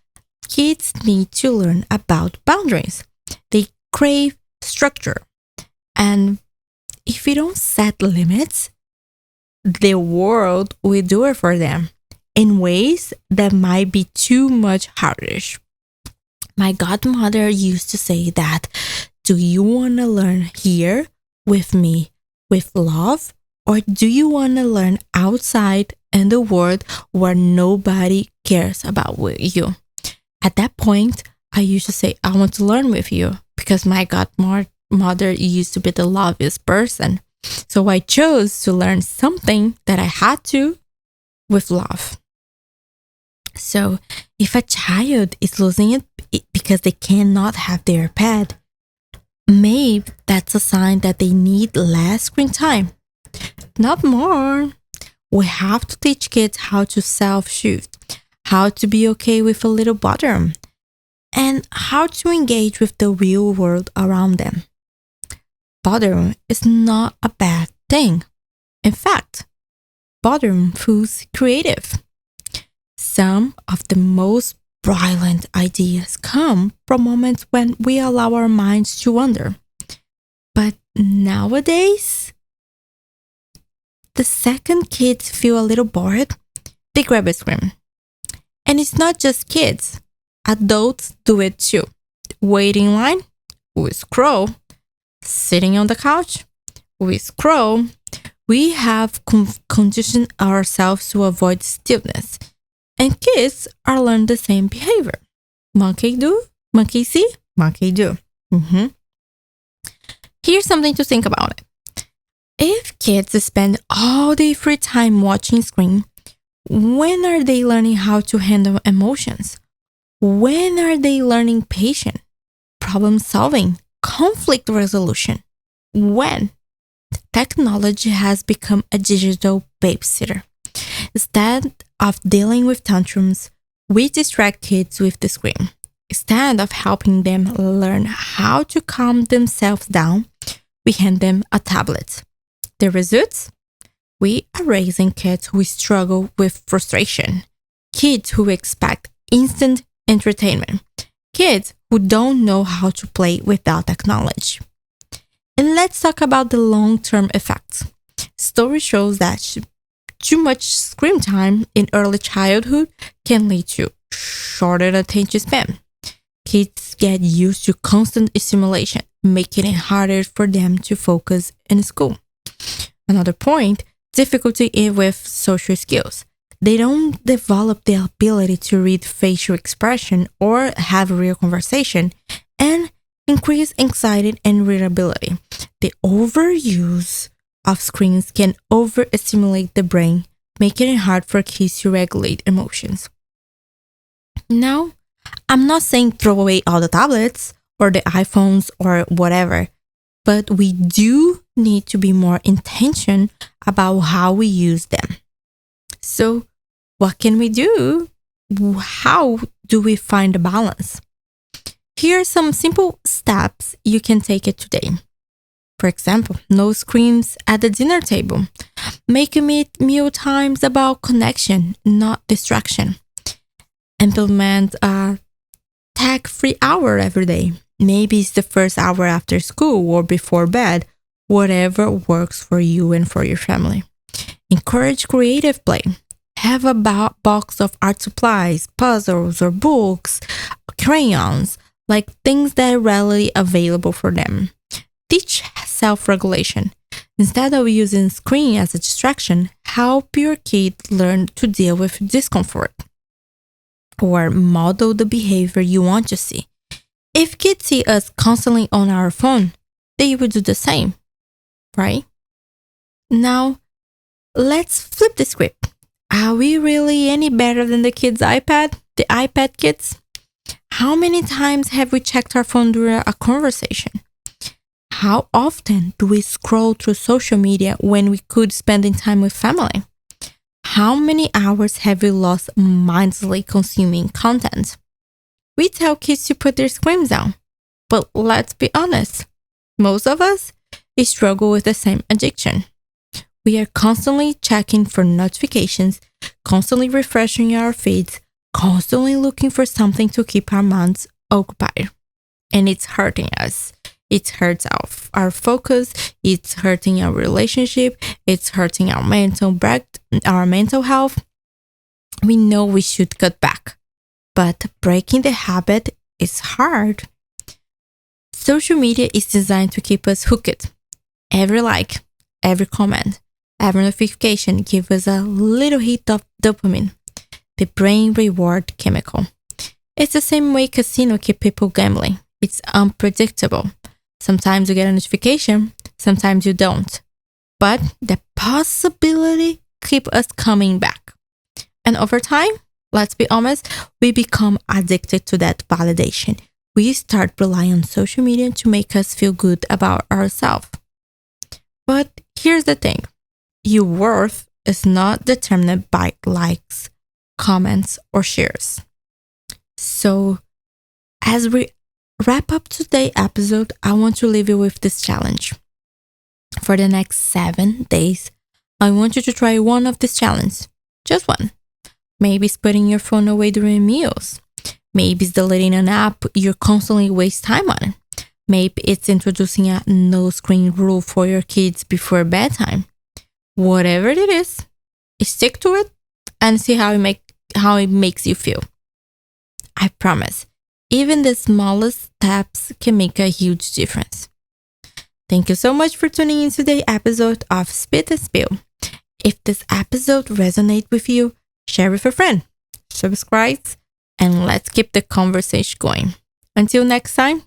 Kids need to learn about boundaries. They crave structure. And if we don't set limits, the world will do it for them in ways that might be too much harsh. My godmother used to say that, do you want to learn here with me with love, or do you want to learn outside in the world where nobody cares about you? At that point, I used to say, I want to learn with you, because my godmother used to be the loveliest person. So I chose to learn something that I had to with love. So if a child is losing it because they cannot have their pet, maybe that's a sign that they need less screen time, not more. We have to teach kids how to self-soothe, how to be okay with a little boredom, and how to engage with the real world around them. Boredom is not a bad thing. In fact, boredom feels creative. Some of the most brilliant ideas come from moments when we allow our minds to wander. But nowadays, the second kids feel a little bored, they grab a screen. And it's not just kids. Adults do it too. Waiting in line, we scroll. Sitting on the couch, we scroll. We have conditioned ourselves to avoid stillness. And kids are learning the same behavior. Monkey do, monkey see, monkey do. Here's something to think about. If kids spend all their free time watching screen, when are they learning how to handle emotions? When are they learning patience, problem solving, conflict resolution? When? Technology has become a digital babysitter. Instead of dealing with tantrums, we distract kids with the screen. Instead of helping them learn how to calm themselves down, we hand them a tablet. The results? We are raising kids who struggle with frustration, kids who expect instant entertainment, kids who don't know how to play without technology. And let's talk about the long-term effects. Story shows that too much screen time in early childhood can lead to shorter attention span. Kids get used to constant stimulation, making it harder for them to focus in school. Another point, difficulty with social skills. They don't develop the ability to read facial expression or have a real conversation, and increase anxiety and irritability. The overuse of screens can overstimulate the brain, making it hard for kids to regulate emotions. Now, I'm not saying throw away all the tablets or the iPhones or whatever, but we do need to be more intentional about how we use them. So, what can we do? How do we find a balance? Here are some simple steps you can take it today. For example, no screens at the dinner table. Make meal times about connection, not distraction. Implement a tech-free hour every day. Maybe it's the first hour after school or before bed, whatever works for you and for your family. Encourage creative play. Have a box of art supplies, puzzles, or books, crayons, like things that are readily available for them. Teach self-regulation. Instead of using screen as a distraction, help your kid learn to deal with discomfort or model the behavior you want to see. If kids see us constantly on our phone, they will do the same, right? Now, let's flip the script. Are we really any better than the iPad kids? How many times have we checked our phone during a conversation? How often do we scroll through social media when we could spend time with family? How many hours have we lost mindlessly consuming content? We tell kids to put their screens down, but let's be honest, most of us struggle with the same addiction. We are constantly checking for notifications, constantly refreshing our feeds, constantly looking for something to keep our minds occupied. And it's hurting us. It hurts our focus, it's hurting our relationship, it's hurting our mental health. We know we should cut back, but breaking the habit is hard. Social media is designed to keep us hooked. Every like, every comment, every notification gives us a little hit of dopamine, the brain reward chemical. It's the same way casino keep people gambling. It's unpredictable. Sometimes you get a notification, sometimes you don't. But the possibility keeps us coming back. And over time, let's be honest, we become addicted to that validation. We start relying on social media to make us feel good about ourselves. But here's the thing. Your worth is not determined by likes, comments, or shares. So, as we wrap up today's episode, I want to leave you with this challenge. For the next 7 days, I want you to try one of these challenges. Just one. Maybe it's putting your phone away during meals. Maybe it's deleting an app you constantly waste time on. Maybe it's introducing a no screen rule for your kids before bedtime. Whatever it is, stick to it and see how it makes you feel. I promise, even the smallest steps can make a huge difference. Thank you so much for tuning in to today's episode of Spit and Spill. If this episode resonates with you, share with a friend, subscribe, and let's keep the conversation going. Until next time,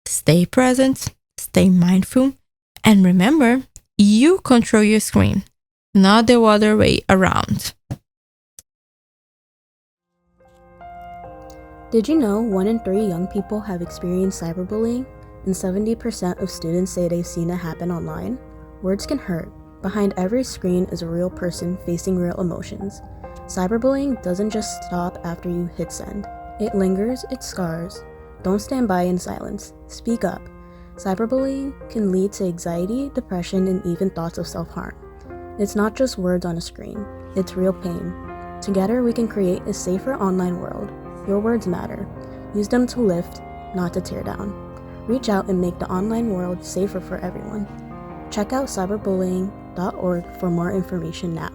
stay present, stay mindful, and remember, you control your screen, not the other way around. Did you know 1 in 3 young people have experienced cyberbullying, and 70% of students say they've seen it happen online? Words can hurt. Behind every screen is a real person facing real emotions. Cyberbullying doesn't just stop after you hit send. It lingers, it scars. Don't stand by in silence. Speak up. Cyberbullying can lead to anxiety, depression, and even thoughts of self-harm. It's not just words on a screen. It's real pain. Together, we can create a safer online world. Your words matter. Use them to lift, not to tear down. Reach out and make the online world safer for everyone. Check out cyberbullying.org for more information now.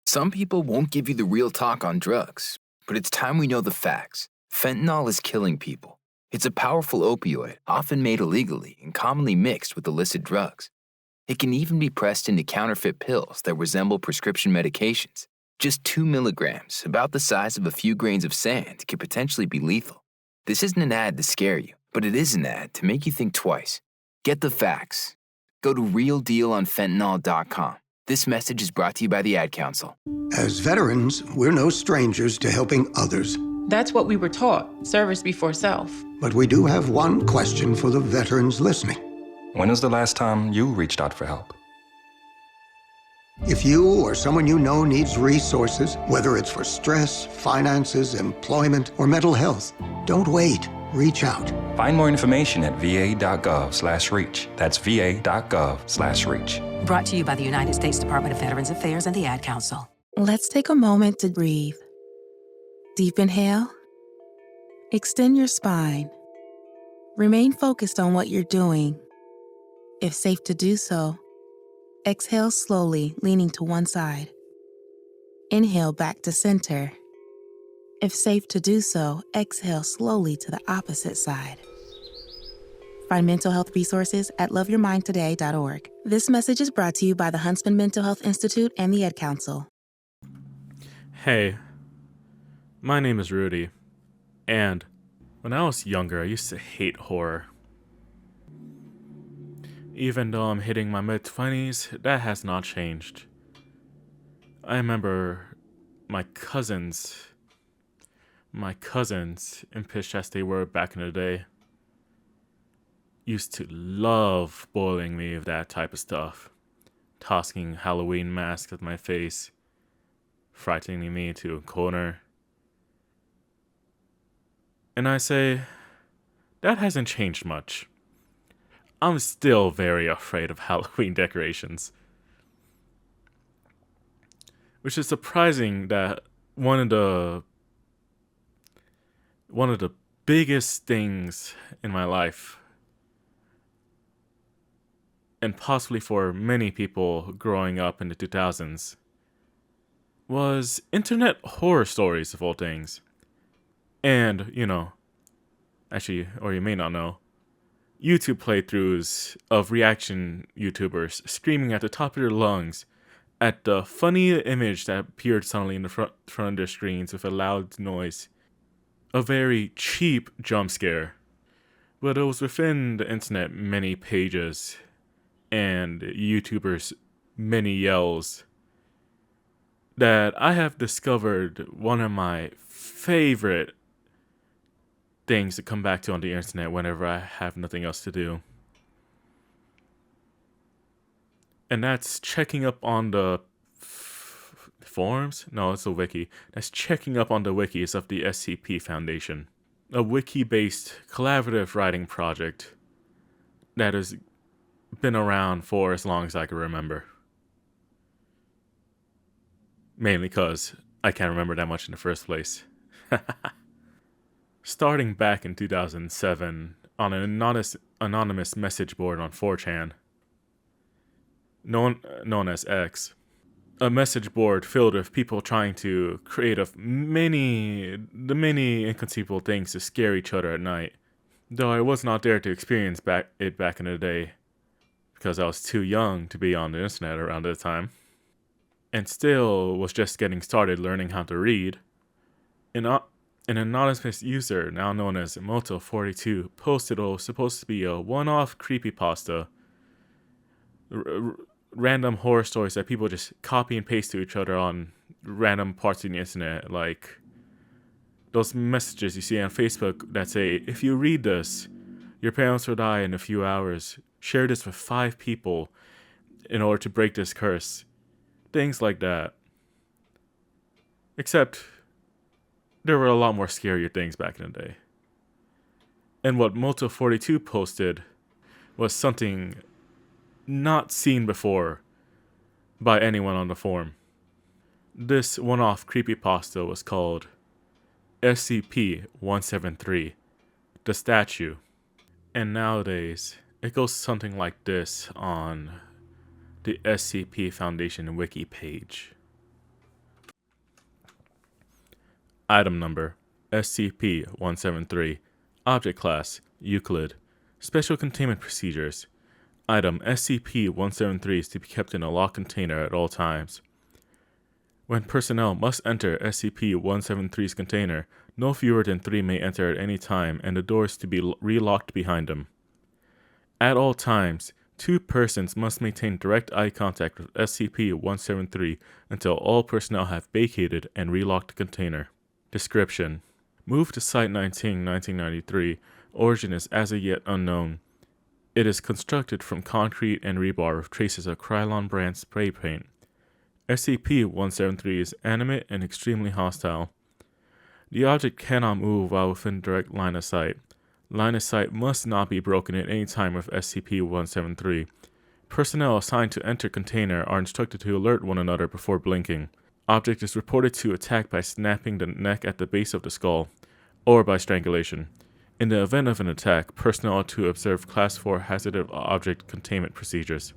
Some people won't give you the real talk on drugs, but it's time we know the facts. Fentanyl is killing people. It's a powerful opioid, often made illegally and commonly mixed with illicit drugs. It can even be pressed into counterfeit pills that resemble prescription medications. Just 2 milligrams, about the size of a few grains of sand, could potentially be lethal. This isn't an ad to scare you, but it is an ad to make you think twice. Get the facts. Go to realdealonfentanyl.com. This message is brought to you by the Ad Council. As veterans, we're no strangers to helping others. That's what we were taught, service before self. But we do have one question for the veterans listening. When was the last time you reached out for help? If you or someone you know needs resources, whether it's for stress, finances, employment, or mental health, don't wait. Reach out. Find more information at va.gov/reach. That's va.gov/reach. Brought to you by the United States Department of Veterans Affairs and the Ad Council. Let's take a moment to breathe. Deep inhale. Extend your spine. Remain focused on what you're doing. If safe to do so, Exhale slowly, leaning to one side. Inhale back to center. If safe to do so, exhale slowly to the opposite side. Find mental health resources at loveyourmindtoday.org. This message is brought to you by the Huntsman Mental Health Institute and the Ed Council. Hey, my name is Rudy, and when I was younger, I used to hate horror. Even though I'm hitting my mid-20s, that has not changed. I remember my cousins, impish as they were back in the day, used to love boiling me with that type of stuff, tossing Halloween masks at my face, frightening me to a corner. And I say, that hasn't changed much. I'm still very afraid of Halloween decorations. Which is surprising that one of the biggest things in my life, and possibly for many people growing up in the 2000s, was internet horror stories of all things. And, actually, or you may not know, YouTube playthroughs of reaction YouTubers screaming at the top of their lungs at the funny image that appeared suddenly in the front of their screens with a loud noise. A very cheap jump scare. But it was within the internet many pages and YouTubers' many yells that I have discovered one of my favorite things to come back to on the internet whenever I have nothing else to do. And that's checking up on the forums? No, it's a wiki. That's checking up on the wikis of the SCP Foundation. A wiki-based collaborative writing project that has been around for as long as I can remember. Mainly because I can't remember that much in the first place. Starting back in 2007 on an anonymous message board on 4chan, known as X, a message board filled with people trying to create the many inconceivable things to scare each other at night. Though I was not there to experience it back in the day, because I was too young to be on the internet around that time, and still was just getting started learning how to read. An anonymous user, now known as Moto42, posted what was supposed to be a one-off creepypasta, random horror stories that people just copy and paste to each other on random parts of the internet, like those messages you see on Facebook that say, if you read this, your parents will die in a few hours. Share this with 5 people in order to break this curse. Things like that. Except there were a lot more scarier things back in the day. And what Moto42 posted was something not seen before by anyone on the forum. This one-off creepypasta was called SCP-173, The Statue. And nowadays, it goes something like this on the SCP Foundation wiki page. Item number, SCP-173. Object class, Euclid. Special containment procedures. Item SCP-173 is to be kept in a locked container at all times. When personnel must enter SCP-173's container, no fewer than 3 may enter at any time, and the door is to be relocked behind them. At all times, 2 persons must maintain direct eye contact with SCP-173 until all personnel have vacated and relocked the container. Description: moved to Site-19, 1993. Origin is as of yet unknown. It is constructed from concrete and rebar with traces of Krylon brand spray paint. SCP-173 is animate and extremely hostile. The object cannot move while within direct line of sight. Line of sight must not be broken at any time with SCP-173. Personnel assigned to enter container are instructed to alert one another before blinking. Object is reported to attack by snapping the neck at the base of the skull, or by strangulation. In the event of an attack, personnel are to observe Class 4 hazardous object containment procedures.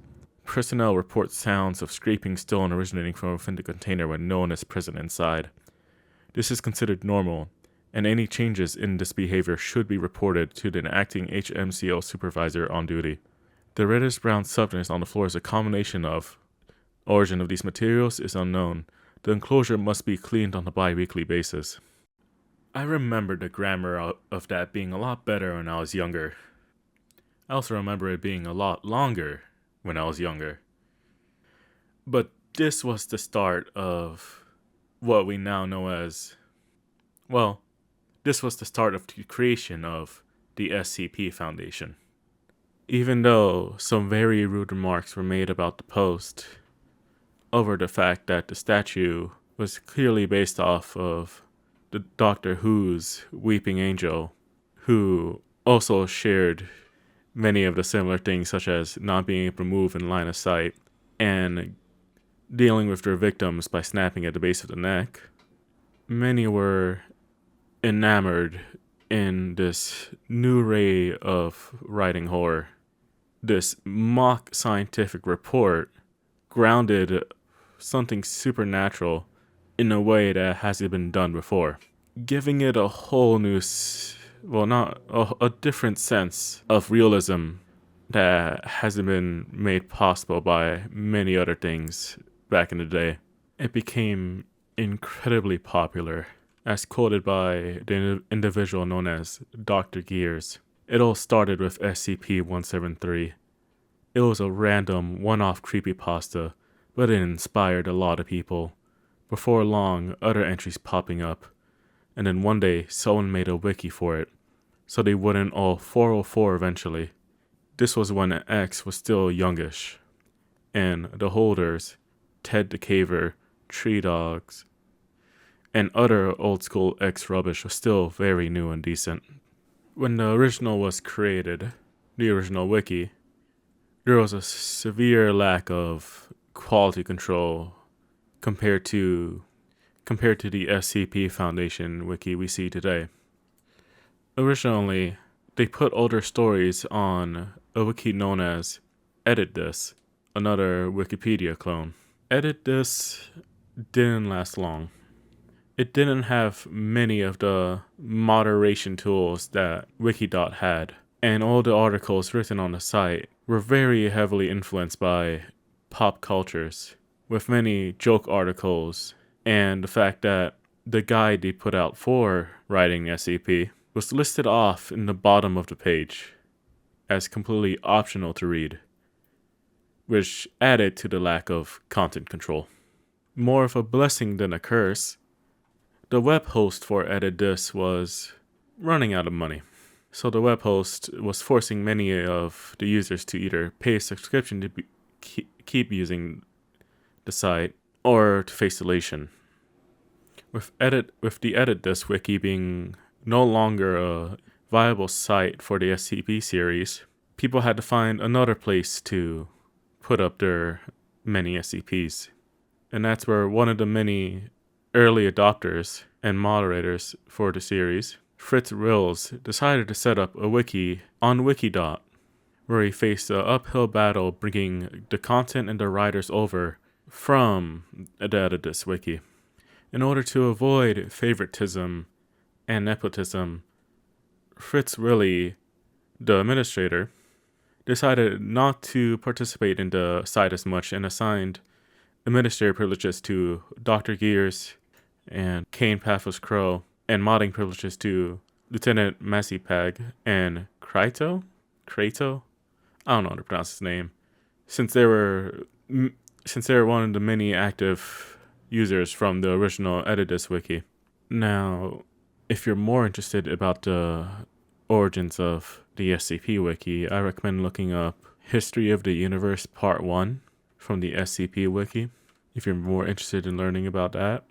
Personnel report sounds of scraping stone originating from within the container when no one is present inside. This is considered normal, and any changes in this behavior should be reported to the acting HMCO supervisor on duty. The reddish-brown substance on the floor is a combination of. Origin of these materials is unknown. The enclosure must be cleaned on a bi-weekly basis. I remember the grammar of that being a lot better when I was younger. I also remember it being a lot longer when I was younger. But this was the start of what we now know as, well, this was the start of the creation of the SCP Foundation. Even though some very rude remarks were made about the post over the fact that the statue was clearly based off of the Doctor Who's Weeping Angel, who also shared many of the similar things, such as not being able to move in line of sight and dealing with their victims by snapping at the base of the neck. Many were enamored in this new ray of writing horror. This mock scientific report grounded something supernatural in a way that hasn't been done before, giving it a whole new, a different sense of realism that hasn't been made possible by many other things back in the day. It became incredibly popular, as quoted by the individual known as Dr. Gears. It all started with SCP-173. It was a random, one-off creepypasta, but it inspired a lot of people. Before long, other entries popping up, and then one day, someone made a wiki for it, so they wouldn't all 404 eventually. This was when X was still youngish, and the holders, Ted the Caver, Tree Dogs, and other old-school X rubbish was still very new and decent. When the original was created, the original wiki, there was a severe lack of quality control compared to the SCP Foundation wiki we see today. Originally, they put older stories on a wiki known as Edit This, another Wikipedia clone. Edit This didn't last long. It didn't have many of the moderation tools that Wikidot had, and all the articles written on the site were very heavily influenced by pop cultures, with many joke articles, and the fact that the guide they put out for writing SCP was listed off in the bottom of the page as completely optional to read, which added to the lack of content control. More of a blessing than a curse, the web host for Edit This was running out of money. So the web host was forcing many of the users to either pay a subscription to keep using the site or to face deletion. With the Edit This wiki being no longer a viable site for the SCP series, people had to find another place to put up their many SCPs. And that's where one of the many early adopters and moderators for the series, Fritz Rills, decided to set up a wiki on Wikidot, where he faced an uphill battle bringing the content and the writers over from the Edit This wiki. In order to avoid favoritism and nepotism, Fritz Rilly, the administrator, decided not to participate in the site as much and assigned administrator privileges to Dr. Gears and Kane Paphos Crow, and modding privileges to Lieutenant Massipag and Kraito? I don't know how to pronounce his name. Since they were one of the many active users from the original Edit This wiki. Now, if you're more interested about the origins of the SCP wiki, I recommend looking up History of the Universe Part 1 from the SCP wiki, if you're more interested in learning about that.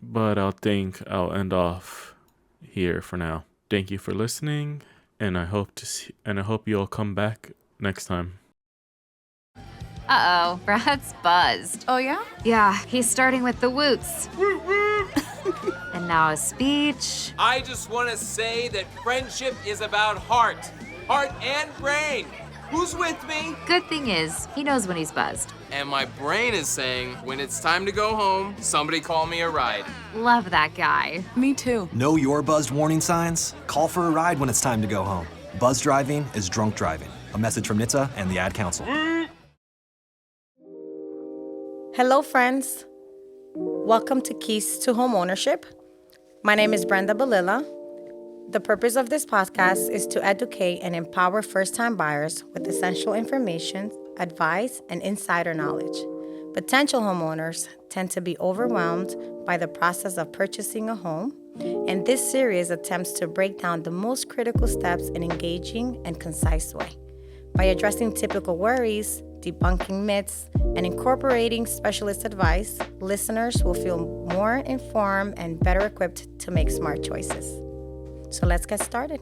But I think I'll end off here for now. Thank you for listening, and I hope you'll come back next time. Uh-oh, Brad's buzzed. Oh, yeah? Yeah, he's starting with the woots. And now a speech. I just want to say that friendship is about heart and brain. Who's with me? Good thing is, he knows when he's buzzed. And my brain is saying, when it's time to go home, somebody call me a ride. Love that guy. Me too. Know your buzzed warning signs? Call for a ride when it's time to go home. Buzz driving is drunk driving. A message from NHTSA and the Ad Council. Hello, friends. Welcome to Keys to Homeownership. My name is Brenda Balila. The purpose of this podcast is to educate and empower first-time buyers with essential information, advice, and insider knowledge. Potential homeowners tend to be overwhelmed by the process of purchasing a home, and this series attempts to break down the most critical steps in engaging and concise way. By addressing typical worries, debunking myths, and incorporating specialist advice, listeners will feel more informed and better equipped to make smart choices. So let's get started.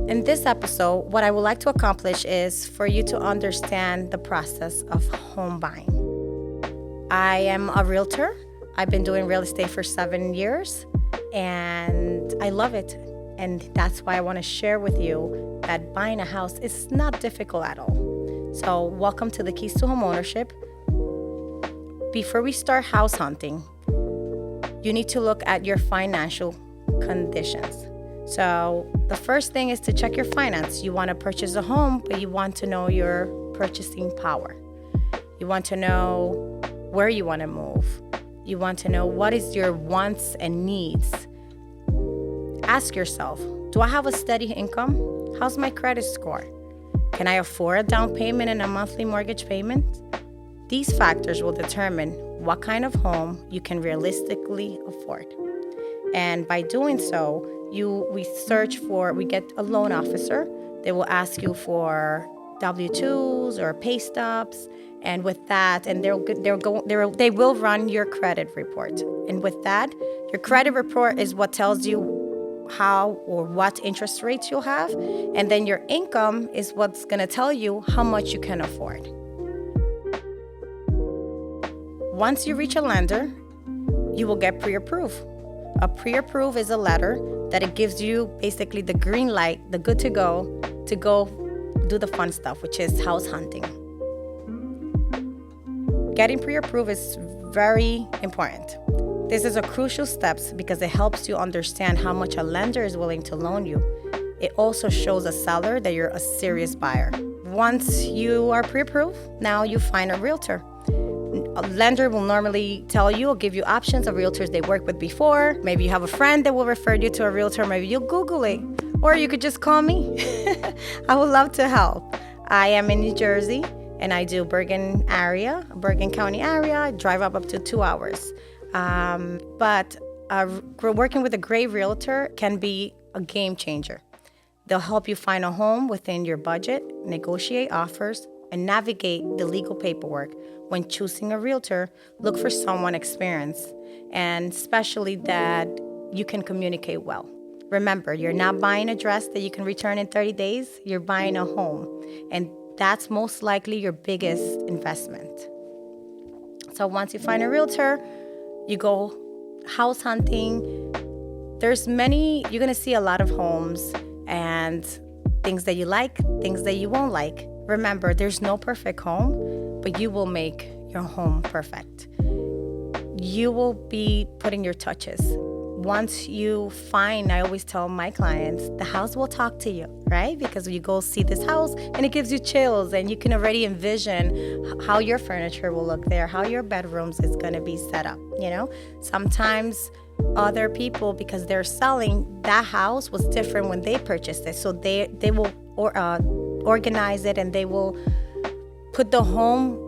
In this episode, what I would like to accomplish is for you to understand the process of home buying. I am a realtor. I've been doing real estate for 7 years, and I love it. And that's why I want to share with you that buying a house is not difficult at all. So welcome to the Keys to Homeownership. Before we start house hunting, you need to look at your financial conditions. So the first thing is to check your finance. You want to purchase a home, but you want to know your purchasing power. You want to know where you want to move. You want to know what is your wants and needs. Ask yourself, do I have a steady income? How's my credit score? Can I afford a down payment and a monthly mortgage payment? These factors will determine what kind of home you can realistically afford. And by doing so, we get a loan officer. They will ask you for W-2s or pay stubs, and with that, and they will run your credit report. And with that, your credit report is what tells you how or what interest rates you'll have, and then your income is what's going to tell you how much you can afford. Once you reach a lender, you will get pre-approved. A pre-approve is a letter that it gives you basically the green light, the good to go do the fun stuff, which is house hunting. Getting pre-approved is very important. This is a crucial step because it helps you understand how much a lender is willing to loan you. It also shows a seller that you're a serious buyer. Once you are pre-approved, now you find a realtor. A lender will normally tell you or give you options of realtors they worked with before. Maybe you have a friend that will refer you to a realtor. Maybe you'll Google it. Or you could just call me. I would love to help. I am in New Jersey, and I do Bergen County area. I drive up to 2 hours. But working with a great realtor can be a game changer. They'll help you find a home within your budget, negotiate offers, and navigate the legal paperwork. When choosing a realtor, look for someone experienced, and especially that you can communicate well. Remember, you're not buying a dress that you can return in 30 days. You're buying a home, and that's most likely your biggest investment. So once you find a realtor, you go house hunting. You're going to see a lot of homes and things that you like, things that you won't like. Remember, there's no perfect home, but you will make your home perfect. You will be putting your touches. Once you find, I always tell my clients, the house will talk to you, right? Because you go see this house and it gives you chills, and you can already envision how your furniture will look there, how your bedrooms is going to be set up, Sometimes other people, because they're selling, that house was different when they purchased it. So they will organize it, and they will put the home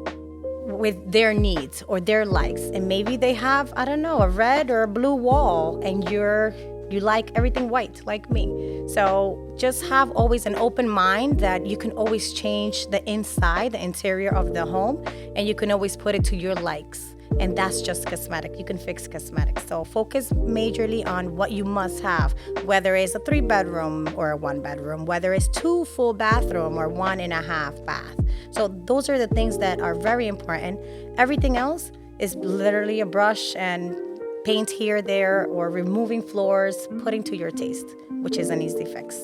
with their needs or their likes. And maybe they have, a red or a blue wall, and you like everything white like me. So just have always an open mind that you can always change the inside, the interior of the home, and you can always put it to your likes. And that's just cosmetic. You can fix cosmetics. So focus majorly on what you must have, whether it's a 3-bedroom or a 1-bedroom, whether it's 2 full bathroom or 1.5 bath. So those are the things that are very important. Everything else is literally a brush and paint here, there, or removing floors, putting to your taste, which is an easy fix.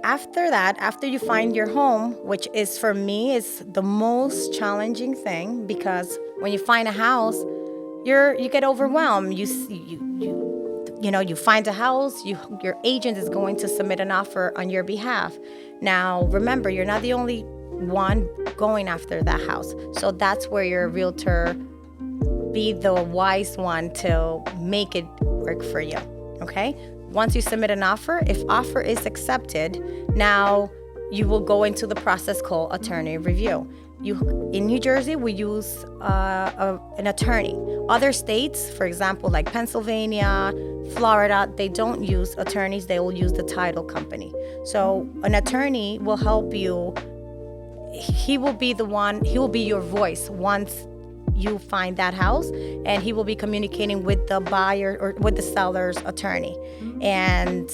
After that, after you find your home, which is for me is the most challenging thing, because when you find a house, you get overwhelmed. You find a house, your agent is going to submit an offer on your behalf. Now, remember, you're not the only one going after that house. So that's where your realtor be the wise one to make it work for you, okay? Once you submit an offer, if offer is accepted, now you will go into the process called attorney review. In New Jersey, we use an attorney. Other states, for example, like Pennsylvania, Florida, they don't use attorneys, they will use the title company. So an attorney will help you. He will be your voice once you find that house, and he will be communicating with the buyer or with the seller's attorney and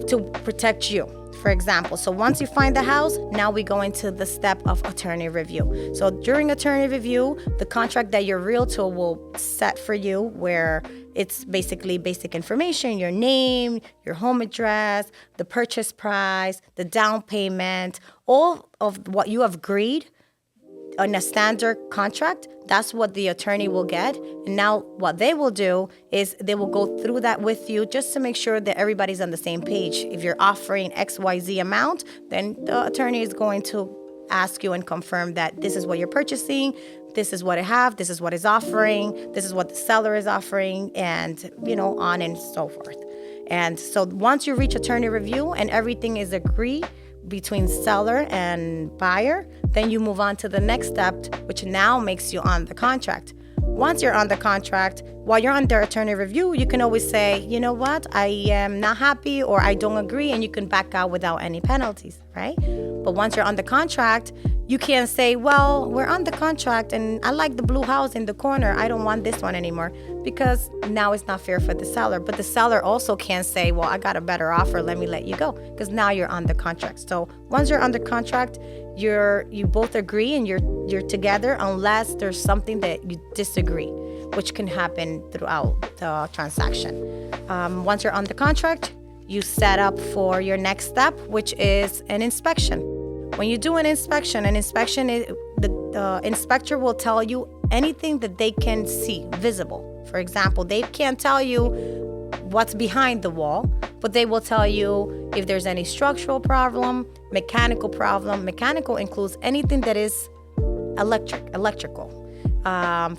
to protect you, for example. So once you find the house, now we go into the step of attorney review. So during attorney review, the contract that your realtor will set for you, where it's basically basic information, your name, your home address, the purchase price, the down payment, all of what you have agreed on a standard contract, that's what the attorney will get. And now what they will do is they will go through that with you just to make sure that everybody's on the same page. If you're offering XYZ amount, then the attorney is going to ask you and confirm that this is what you're purchasing, this is what I have, this is what it's offering, this is what the seller is offering, and on and so forth. And so once you reach attorney review and everything is agreed between seller and buyer, then you move on to the next step, which now makes you on the contract. Once you're on the contract, while you're under attorney review, you can always say, you know what, I am not happy or I don't agree, and you can back out without any penalties, right? But once you're on the contract, you can't say, well, we're on the contract and I like the blue house in the corner, I don't want this one anymore, because now it's not fair for the seller. But the seller also can't say, well, I got a better offer, let me let you go, because now you're on the contract. So once you're under contract, you both agree and you're together, unless there's something that you disagree, which can happen throughout the transaction. Once you're on the contract, you set up for your next step, which is an inspection. When you do an inspection is the inspector will tell you anything that they can see visible. For example, they can't tell you what's behind the wall, but they will tell you if there's any structural problem, mechanical problem. Mechanical includes anything that is electrical,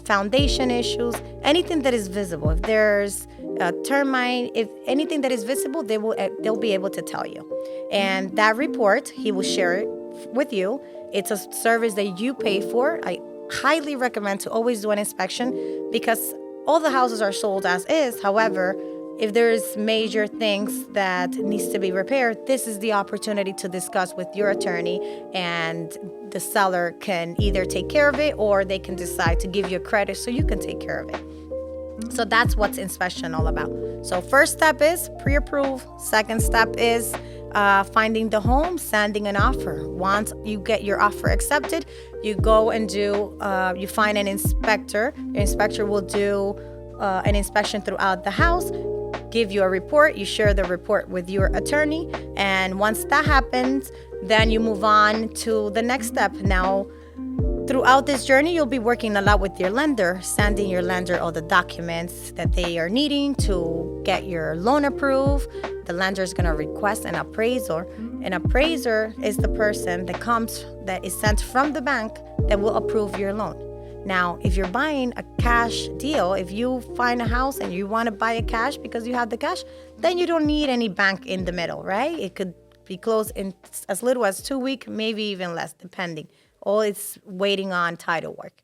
foundation issues, anything that is visible. If there's a termite, if anything that is visible, they'll be able to tell you. And that report, he will share it with you. It's a service that you pay for. I highly recommend to always do an inspection, because all the houses are sold as is. However, if there's major things that needs to be repaired, this is the opportunity to discuss with your attorney, and the seller can either take care of it or they can decide to give you a credit so you can take care of it. So that's what's inspection all about. So first step is pre-approve. Second step is finding the home, sending an offer. Once you get your offer accepted, you go and you find an inspector. Your inspector will do an inspection throughout the house, give you a report. You share the report with your attorney. And once that happens, then you move on to the next step. Now, throughout this journey, you'll be working a lot with your lender, sending your lender all the documents that they are needing to get your loan approved. The lender is going to request an appraiser. An appraiser is the person that is sent from the bank that will approve your loan. Now, if you're buying a cash deal, if you find a house and you want to buy it cash because you have the cash, then you don't need any bank in the middle, right? It could be closed in as little as 2 weeks, maybe even less, depending. All it's waiting on title work.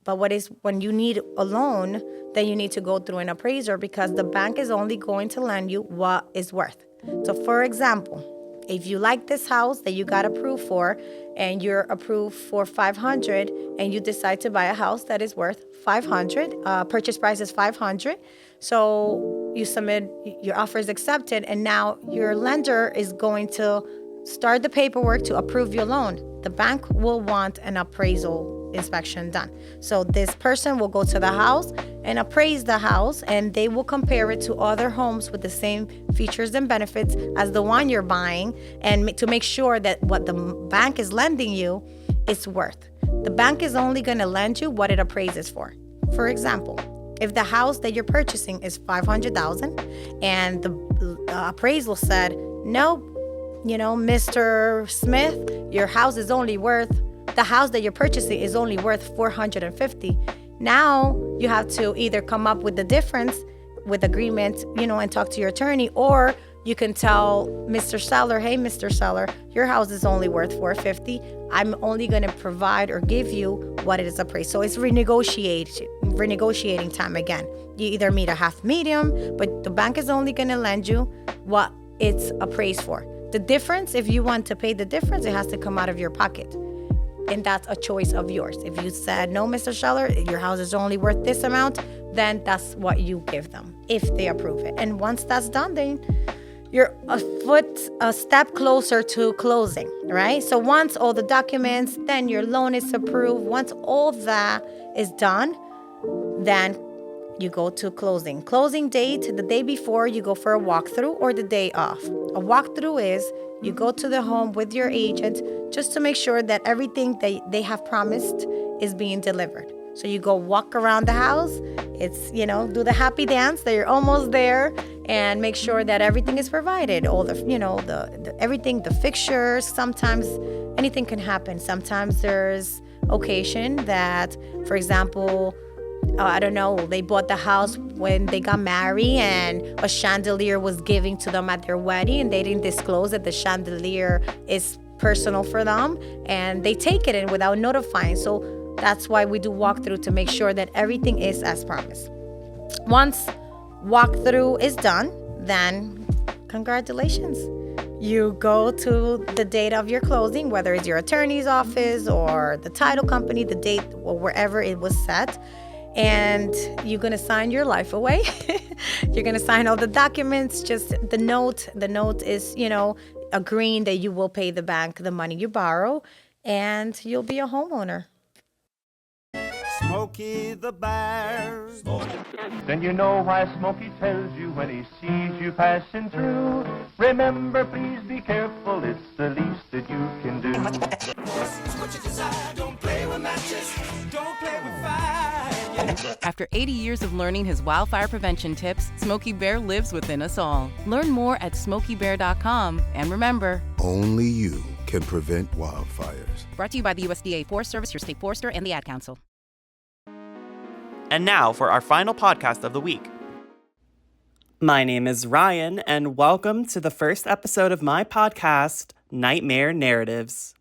But when you need a loan, then you need to go through an appraiser, because the bank is only going to lend you what is worth. So for example, if you like this house that you got approved for, and you're approved for $500, and you decide to buy a house that is worth $500, purchase price is $500, so you submit, your offer is accepted, and now your lender is going to start the paperwork to approve your loan. The bank will want an appraisal inspection done. So this person will go to the house and appraise the house, and they will compare it to other homes with the same features and benefits as the one you're buying, and to make sure that what the bank is lending you is worth. The bank is only going to lend you what it appraises for. For example, if the house that you're purchasing is $500,000 and the appraisal said, no, Mr. Smith, your house is only worth, the house that you're purchasing is only worth $450,000. Now you have to either come up with the difference with agreement, and talk to your attorney, or you can tell Mr. Seller, hey, Mr. Seller, your house is only worth $450,000. I'm only going to provide or give you what it is appraised. So it's renegotiating time again. You either meet a half medium, but the bank is only going to lend you what it's appraised for. The difference, if you want to pay the difference, it has to come out of your pocket. And that's a choice of yours. If you said, no, Mr. Seller, your house is only worth this amount, then that's what you give them, if they approve it. And once that's done, then you're a step closer to closing, right? So once all the documents, then your loan is approved. Once all that is done, then you go to closing. Closing date, the day before, you go for a walkthrough, or the day off. A walkthrough is you go to the home with your agent just to make sure that everything they have promised is being delivered. So you go walk around the house. It's, do the happy dance that you're almost there, and make sure that everything is provided. All the, the everything, the fixtures. Sometimes anything can happen. Sometimes there's occasion that, for example, I don't know, they bought the house when they got married and a chandelier was given to them at their wedding, and they didn't disclose that the chandelier is personal for them, and they take it in without notifying. So that's why we do walkthrough, to make sure that everything is as promised. Once walkthrough is done, then congratulations. You go to the date of your closing, whether it's your attorney's office or the title company, the date or wherever it was set, and you're going to sign your life away. You're going to sign all the documents, just the note. The note is, agreeing that you will pay the bank the money you borrow, and you'll be a homeowner. Smokey the Bear. Then you know why Smokey tells you when he sees you passing through. Remember, please be careful, it's the least that you can do. This is what you desire. Don't play with matches. Don't play with fire. After 80 years of learning his wildfire prevention tips, Smokey Bear lives within us all. Learn more at SmokeyBear.com. And remember, only you can prevent wildfires. Brought to you by the USDA Forest Service, your state forester, and the Ad Council. And now for our final podcast of the week. My name is Ryan, and welcome to the first episode of my podcast, Nightmare Narratives.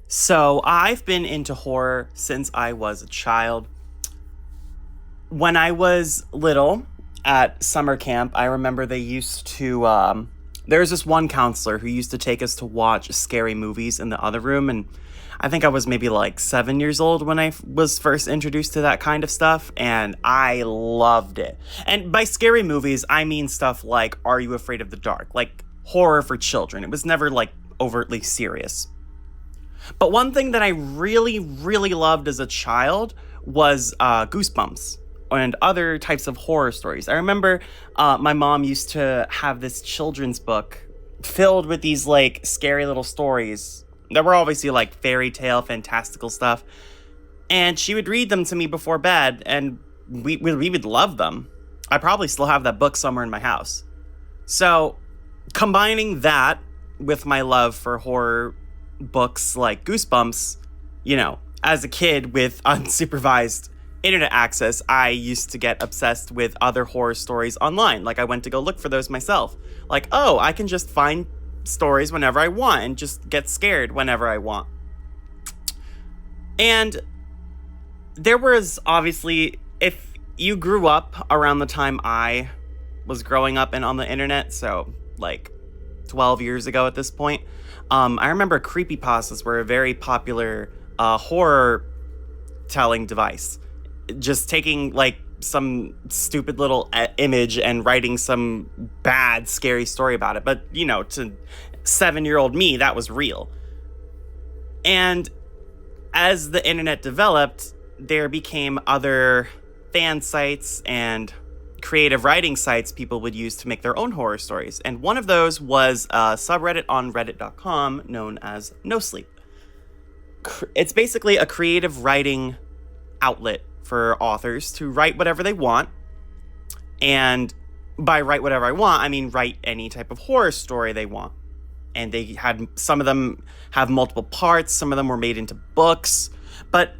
So, I've been into horror since I was a child. When I was little, at summer camp, I remember they used to, there was this one counselor who used to take us to watch scary movies in the other room, and I think I was maybe like 7 years old when I was first introduced to that kind of stuff, and I loved it. And by scary movies, I mean stuff like Are You Afraid of the Dark? Like horror for children. It was never like overtly serious. But one thing that I really, really loved as a child was Goosebumps and other types of horror stories. I remember my mom used to have this children's book filled with these like scary little stories that were obviously like fairy tale, fantastical stuff. And she would read them to me before bed, and we would love them. I probably still have that book somewhere in my house. So combining that with my love for horror books like Goosebumps, as a kid with unsupervised internet access, I used to get obsessed with other horror stories online. Like I went to go look for those myself. Like, oh, I can just find stories whenever I want and just get scared whenever I want. And there was obviously, if you grew up around the time I was growing up and on the internet, so like 12 years ago at this point, I remember creepypastas were a very popular horror telling device. Just taking like some stupid little image and writing some bad, scary story about it. But, to 7-year-old me, that was real. And as the internet developed, there became other fan sites and creative writing sites people would use to make their own horror stories. And one of those was a subreddit on reddit.com known as No Sleep. It's basically a creative writing outlet for authors to write whatever they want. And by write whatever I want, I mean write any type of horror story they want. And they had, some of them have multiple parts, some of them were made into books, but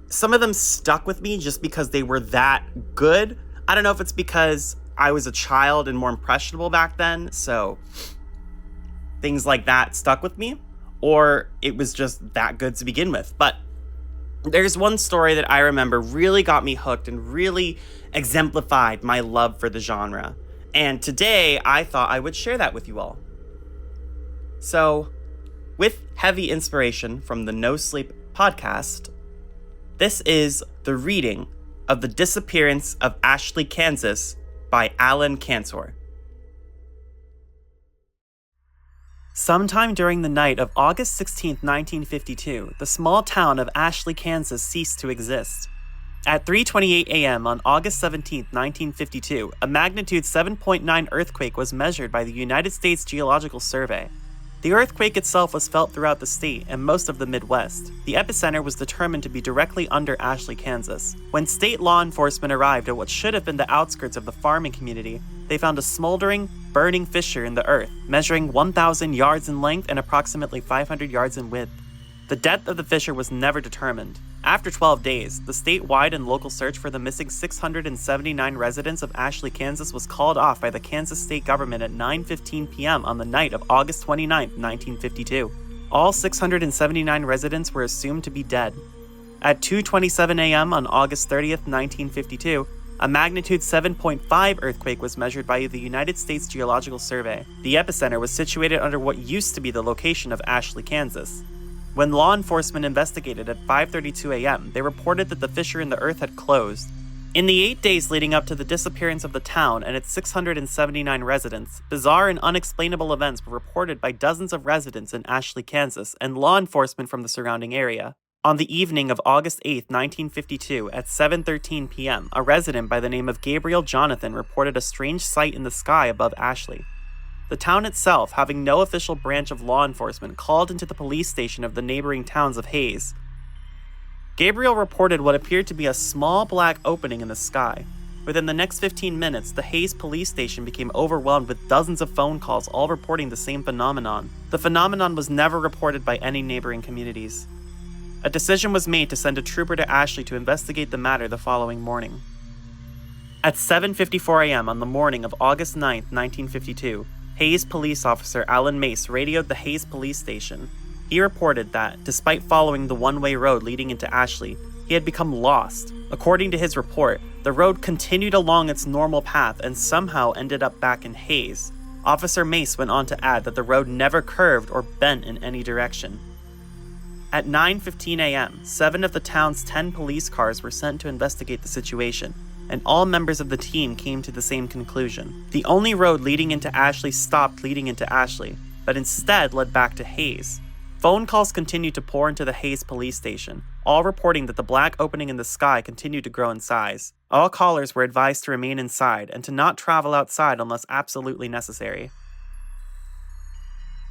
some of them stuck with me just because they were that good. I don't know if it's because I was a child and more impressionable back then, so things like that stuck with me, or it was just that good to begin with. But there's one story that I remember really got me hooked and really exemplified my love for the genre. And today, I thought I would share that with you all. So, with heavy inspiration from the No Sleep podcast, this is the reading of The Disappearance of Ashley, Kansas by Alan Cantor. Sometime during the night of August 16, 1952, the small town of Ashley, Kansas ceased to exist. At 3:28 a.m. on August 17, 1952, a magnitude 7.9 earthquake was measured by the United States Geological Survey. The earthquake itself was felt throughout the state and most of the Midwest. The epicenter was determined to be directly under Ashley, Kansas. When state law enforcement arrived at what should have been the outskirts of the farming community, they found a smoldering, burning fissure in the earth, measuring 1,000 yards in length and approximately 500 yards in width. The depth of the fissure was never determined. After 12 days, the statewide and local search for the missing 679 residents of Ashley, Kansas was called off by the Kansas state government at 9:15 p.m. on the night of August 29, 1952. All 679 residents were assumed to be dead. At 2:27 a.m. on August 30th, 1952, a magnitude 7.5 earthquake was measured by the United States Geological Survey. The epicenter was situated under what used to be the location of Ashley, Kansas. When law enforcement investigated at 5:32 a.m., they reported that the fissure in the earth had closed. In the 8 days leading up to the disappearance of the town and its 679 residents, bizarre and unexplainable events were reported by dozens of residents in Ashley, Kansas, and law enforcement from the surrounding area. On the evening of August 8, 1952, at 7:13 p.m., a resident by the name of Gabriel Jonathan reported a strange sight in the sky above Ashley. The town itself, having no official branch of law enforcement, called into the police station of the neighboring towns of Hayes. Gabriel reported what appeared to be a small black opening in the sky. Within the next 15 minutes, the Hayes police station became overwhelmed with dozens of phone calls, all reporting the same phenomenon. The phenomenon was never reported by any neighboring communities. A decision was made to send a trooper to Ashley to investigate the matter the following morning. At 7:54 a.m. on the morning of August 9, 1952, Hayes police officer Alan Mace radioed the Hayes police station. He reported that, despite following the one-way road leading into Ashley, he had become lost. According to his report, the road continued along its normal path and somehow ended up back in Hayes. Officer Mace went on to add that the road never curved or bent in any direction. At 9:15 a.m., 7 of the town's 10 police cars were sent to investigate the situation, and all members of the team came to the same conclusion. The only road leading into Ashley stopped leading into Ashley, but instead led back to Hayes. Phone calls continued to pour into the Hayes police station, all reporting that the black opening in the sky continued to grow in size. All callers were advised to remain inside and to not travel outside unless absolutely necessary.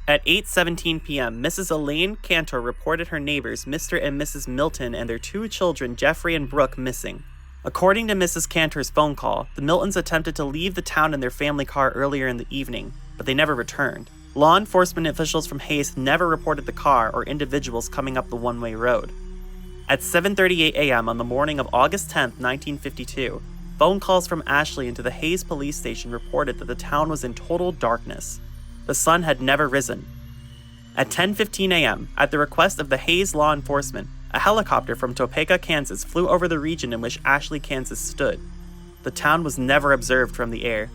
At 8:17 p.m., Mrs. Elaine Cantor reported her neighbors, Mr. and Mrs. Milton, and their 2 children, Jeffrey and Brooke, missing. According to Mrs. Cantor's phone call, the Miltons attempted to leave the town in their family car earlier in the evening, but they never returned. Law enforcement officials from Hayes never reported the car or individuals coming up the one-way road. At 7:38 a.m. on the morning of August 10, 1952, phone calls from Ashley into the Hayes police station reported that the town was in total darkness. The sun had never risen. At 10:15 a.m., at the request of the Hayes law enforcement, a helicopter from Topeka, Kansas flew over the region in which Ashley, Kansas stood. The town was never observed from the air.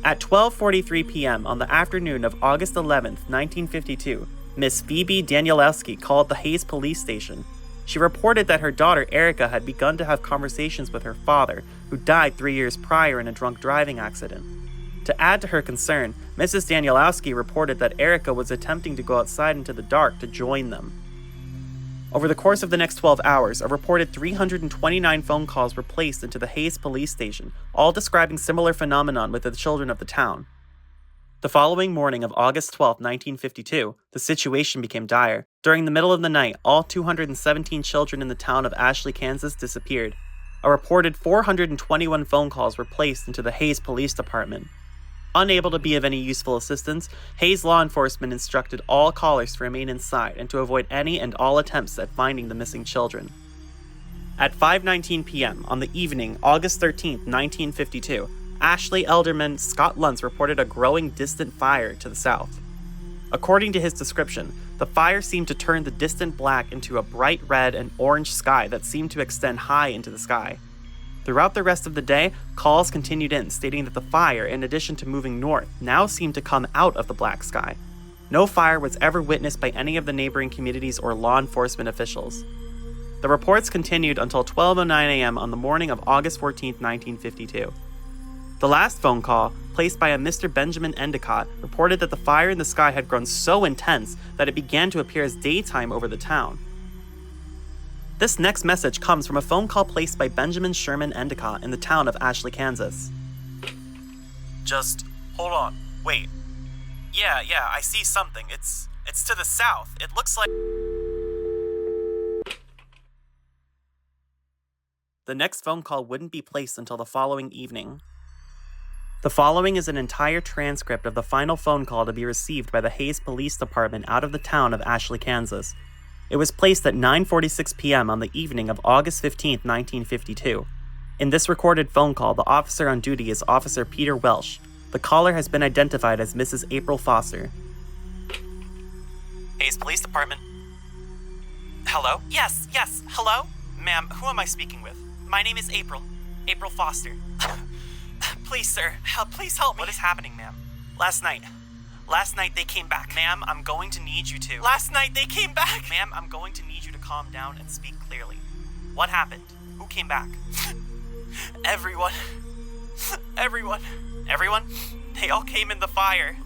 At 12:43 p.m. on the afternoon of August 11, 1952, Miss Phoebe Danielewski called the Hayes police station. She reported that her daughter Erica had begun to have conversations with her father, who died 3 years prior in a drunk driving accident. To add to her concern, Mrs. Danielewski reported that Erica was attempting to go outside into the dark to join them. Over the course of the next 12 hours, a reported 329 phone calls were placed into the Hayes police station, all describing similar phenomenon with the children of the town. The following morning of August 12, 1952, the situation became dire. During the middle of the night, all 217 children in the town of Ashley, Kansas disappeared. A reported 421 phone calls were placed into the Hayes Police Department. Unable to be of any useful assistance, Hayes law enforcement instructed all callers to remain inside and to avoid any and all attempts at finding the missing children. At 5:19 p.m. on the evening, August 13, 1952, Ashley Alderman Scott Luntz reported a growing distant fire to the south. According to his description, the fire seemed to turn the distant black into a bright red and orange sky that seemed to extend high into the sky. Throughout the rest of the day, calls continued in, stating that the fire, in addition to moving north, now seemed to come out of the black sky. No fire was ever witnessed by any of the neighboring communities or law enforcement officials. The reports continued until 12:09 a.m. on the morning of August 14, 1952. The last phone call, placed by a Mr. Benjamin Endicott, reported that the fire in the sky had grown so intense that it began to appear as daytime over the town. This next message comes from a phone call placed by Benjamin Sherman Endicott in the town of Ashley, Kansas. Just hold on. Wait. Yeah, I see something. It's to the south. It looks like... The next phone call wouldn't be placed until the following evening. The following is an entire transcript of the final phone call to be received by the Hayes Police Department out of the town of Ashley, Kansas. It was placed at 9:46 p.m. on the evening of August 15, 1952. In this recorded phone call, the officer on duty is Officer Peter Welsh. The caller has been identified as Mrs. April Foster. Hayes Police Department. Hello? Yes, hello? Ma'am, who am I speaking with? My name is April Foster. Please, sir, please help me. What is happening, ma'am? Last night they came back. Ma'am, I'm going to need you to. Last night they came back! Ma'am, I'm going to need you to calm down and speak clearly. What happened? Who came back? Everyone. Everyone? They all came in the fire.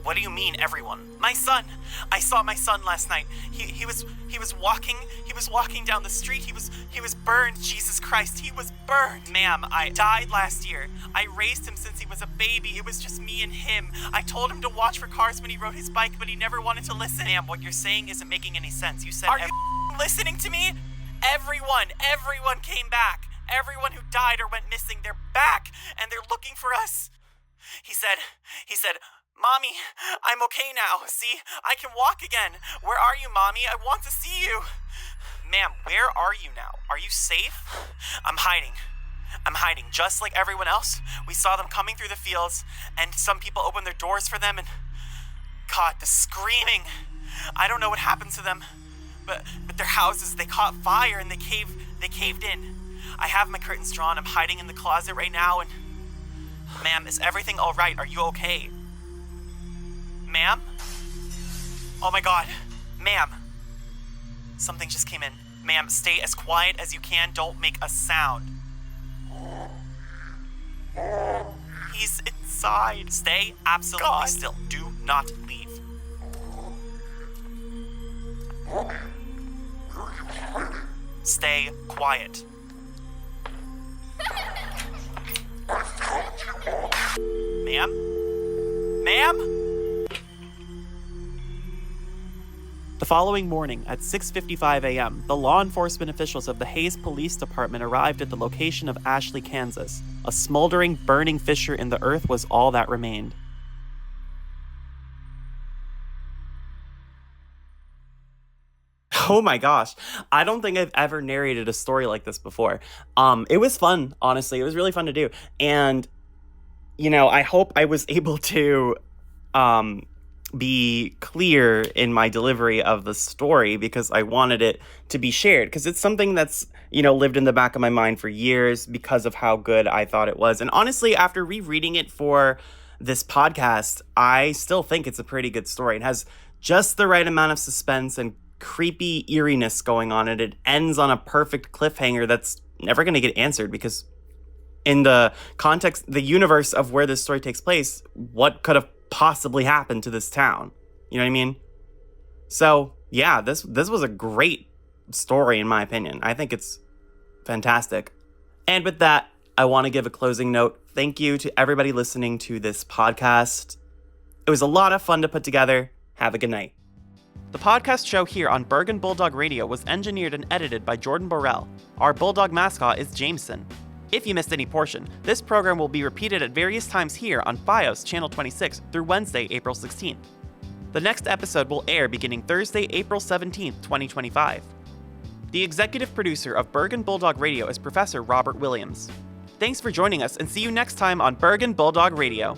What do you mean, everyone? My son. I saw my son last night. He was walking down the street. He was burned. Jesus Christ, he was burned. Ma'am, I died last year. I raised him since he was a baby. It was just me and him. I told him to watch for cars when he rode his bike, but he never wanted to listen. Ma'am, what you're saying isn't making any sense. You said... Are you listening to me? Everyone came back. Everyone who died or went missing, they're back, and they're looking for us. He said, Mommy, I'm okay now. See, I can walk again. Where are you, Mommy? I want to see you. Ma'am, where are you now? Are you safe? I'm hiding, just like everyone else. We saw them coming through the fields, and some people opened their doors for them, and... God, the screaming. I don't know what happened to them, but their houses, they caught fire, and they caved in. I have my curtains drawn. I'm hiding in the closet right now, and... Ma'am, is everything all right? Are you okay? Ma'am? Oh my God. Ma'am. Something just came in. Ma'am, stay as quiet as you can. Don't make a sound. He's inside. Stay absolutely still. Do not leave. Stay quiet. Ma'am? The following morning, at 6:55 a.m., the law enforcement officials of the Hayes Police Department arrived at the location of Ashley, Kansas. A smoldering, burning fissure in the earth was all that remained. Oh my gosh. I don't think I've ever narrated a story like this before. It was fun, honestly. It was really fun to do. And, I hope I was able to be clear in my delivery of the story because I wanted it to be shared. Because it's something that's, lived in the back of my mind for years because of how good I thought it was. And honestly, after rereading it for this podcast, I still think it's a pretty good story. It has just the right amount of suspense and creepy eeriness going on, and it ends on a perfect cliffhanger that's never going to get answered because in the context, the universe of where this story takes place, what could have possibly happened to this town? You know what I mean? So yeah, this was a great story, in my opinion. I think it's fantastic. And with that, I want to give a closing note. Thank you to everybody listening to this podcast. It was a lot of fun to put together. Have a good night. The podcast show here on Bergen Bulldog Radio was engineered and edited by Jordan Borrell. Our Bulldog mascot is Jameson. If you missed any portion, this program will be repeated at various times here on FiOS Channel 26 through Wednesday, April 16th. The next episode will air beginning Thursday, April 17th, 2025. The executive producer of Bergen Bulldog Radio is Professor Robert Williams. Thanks for joining us, and see you next time on Bergen Bulldog Radio.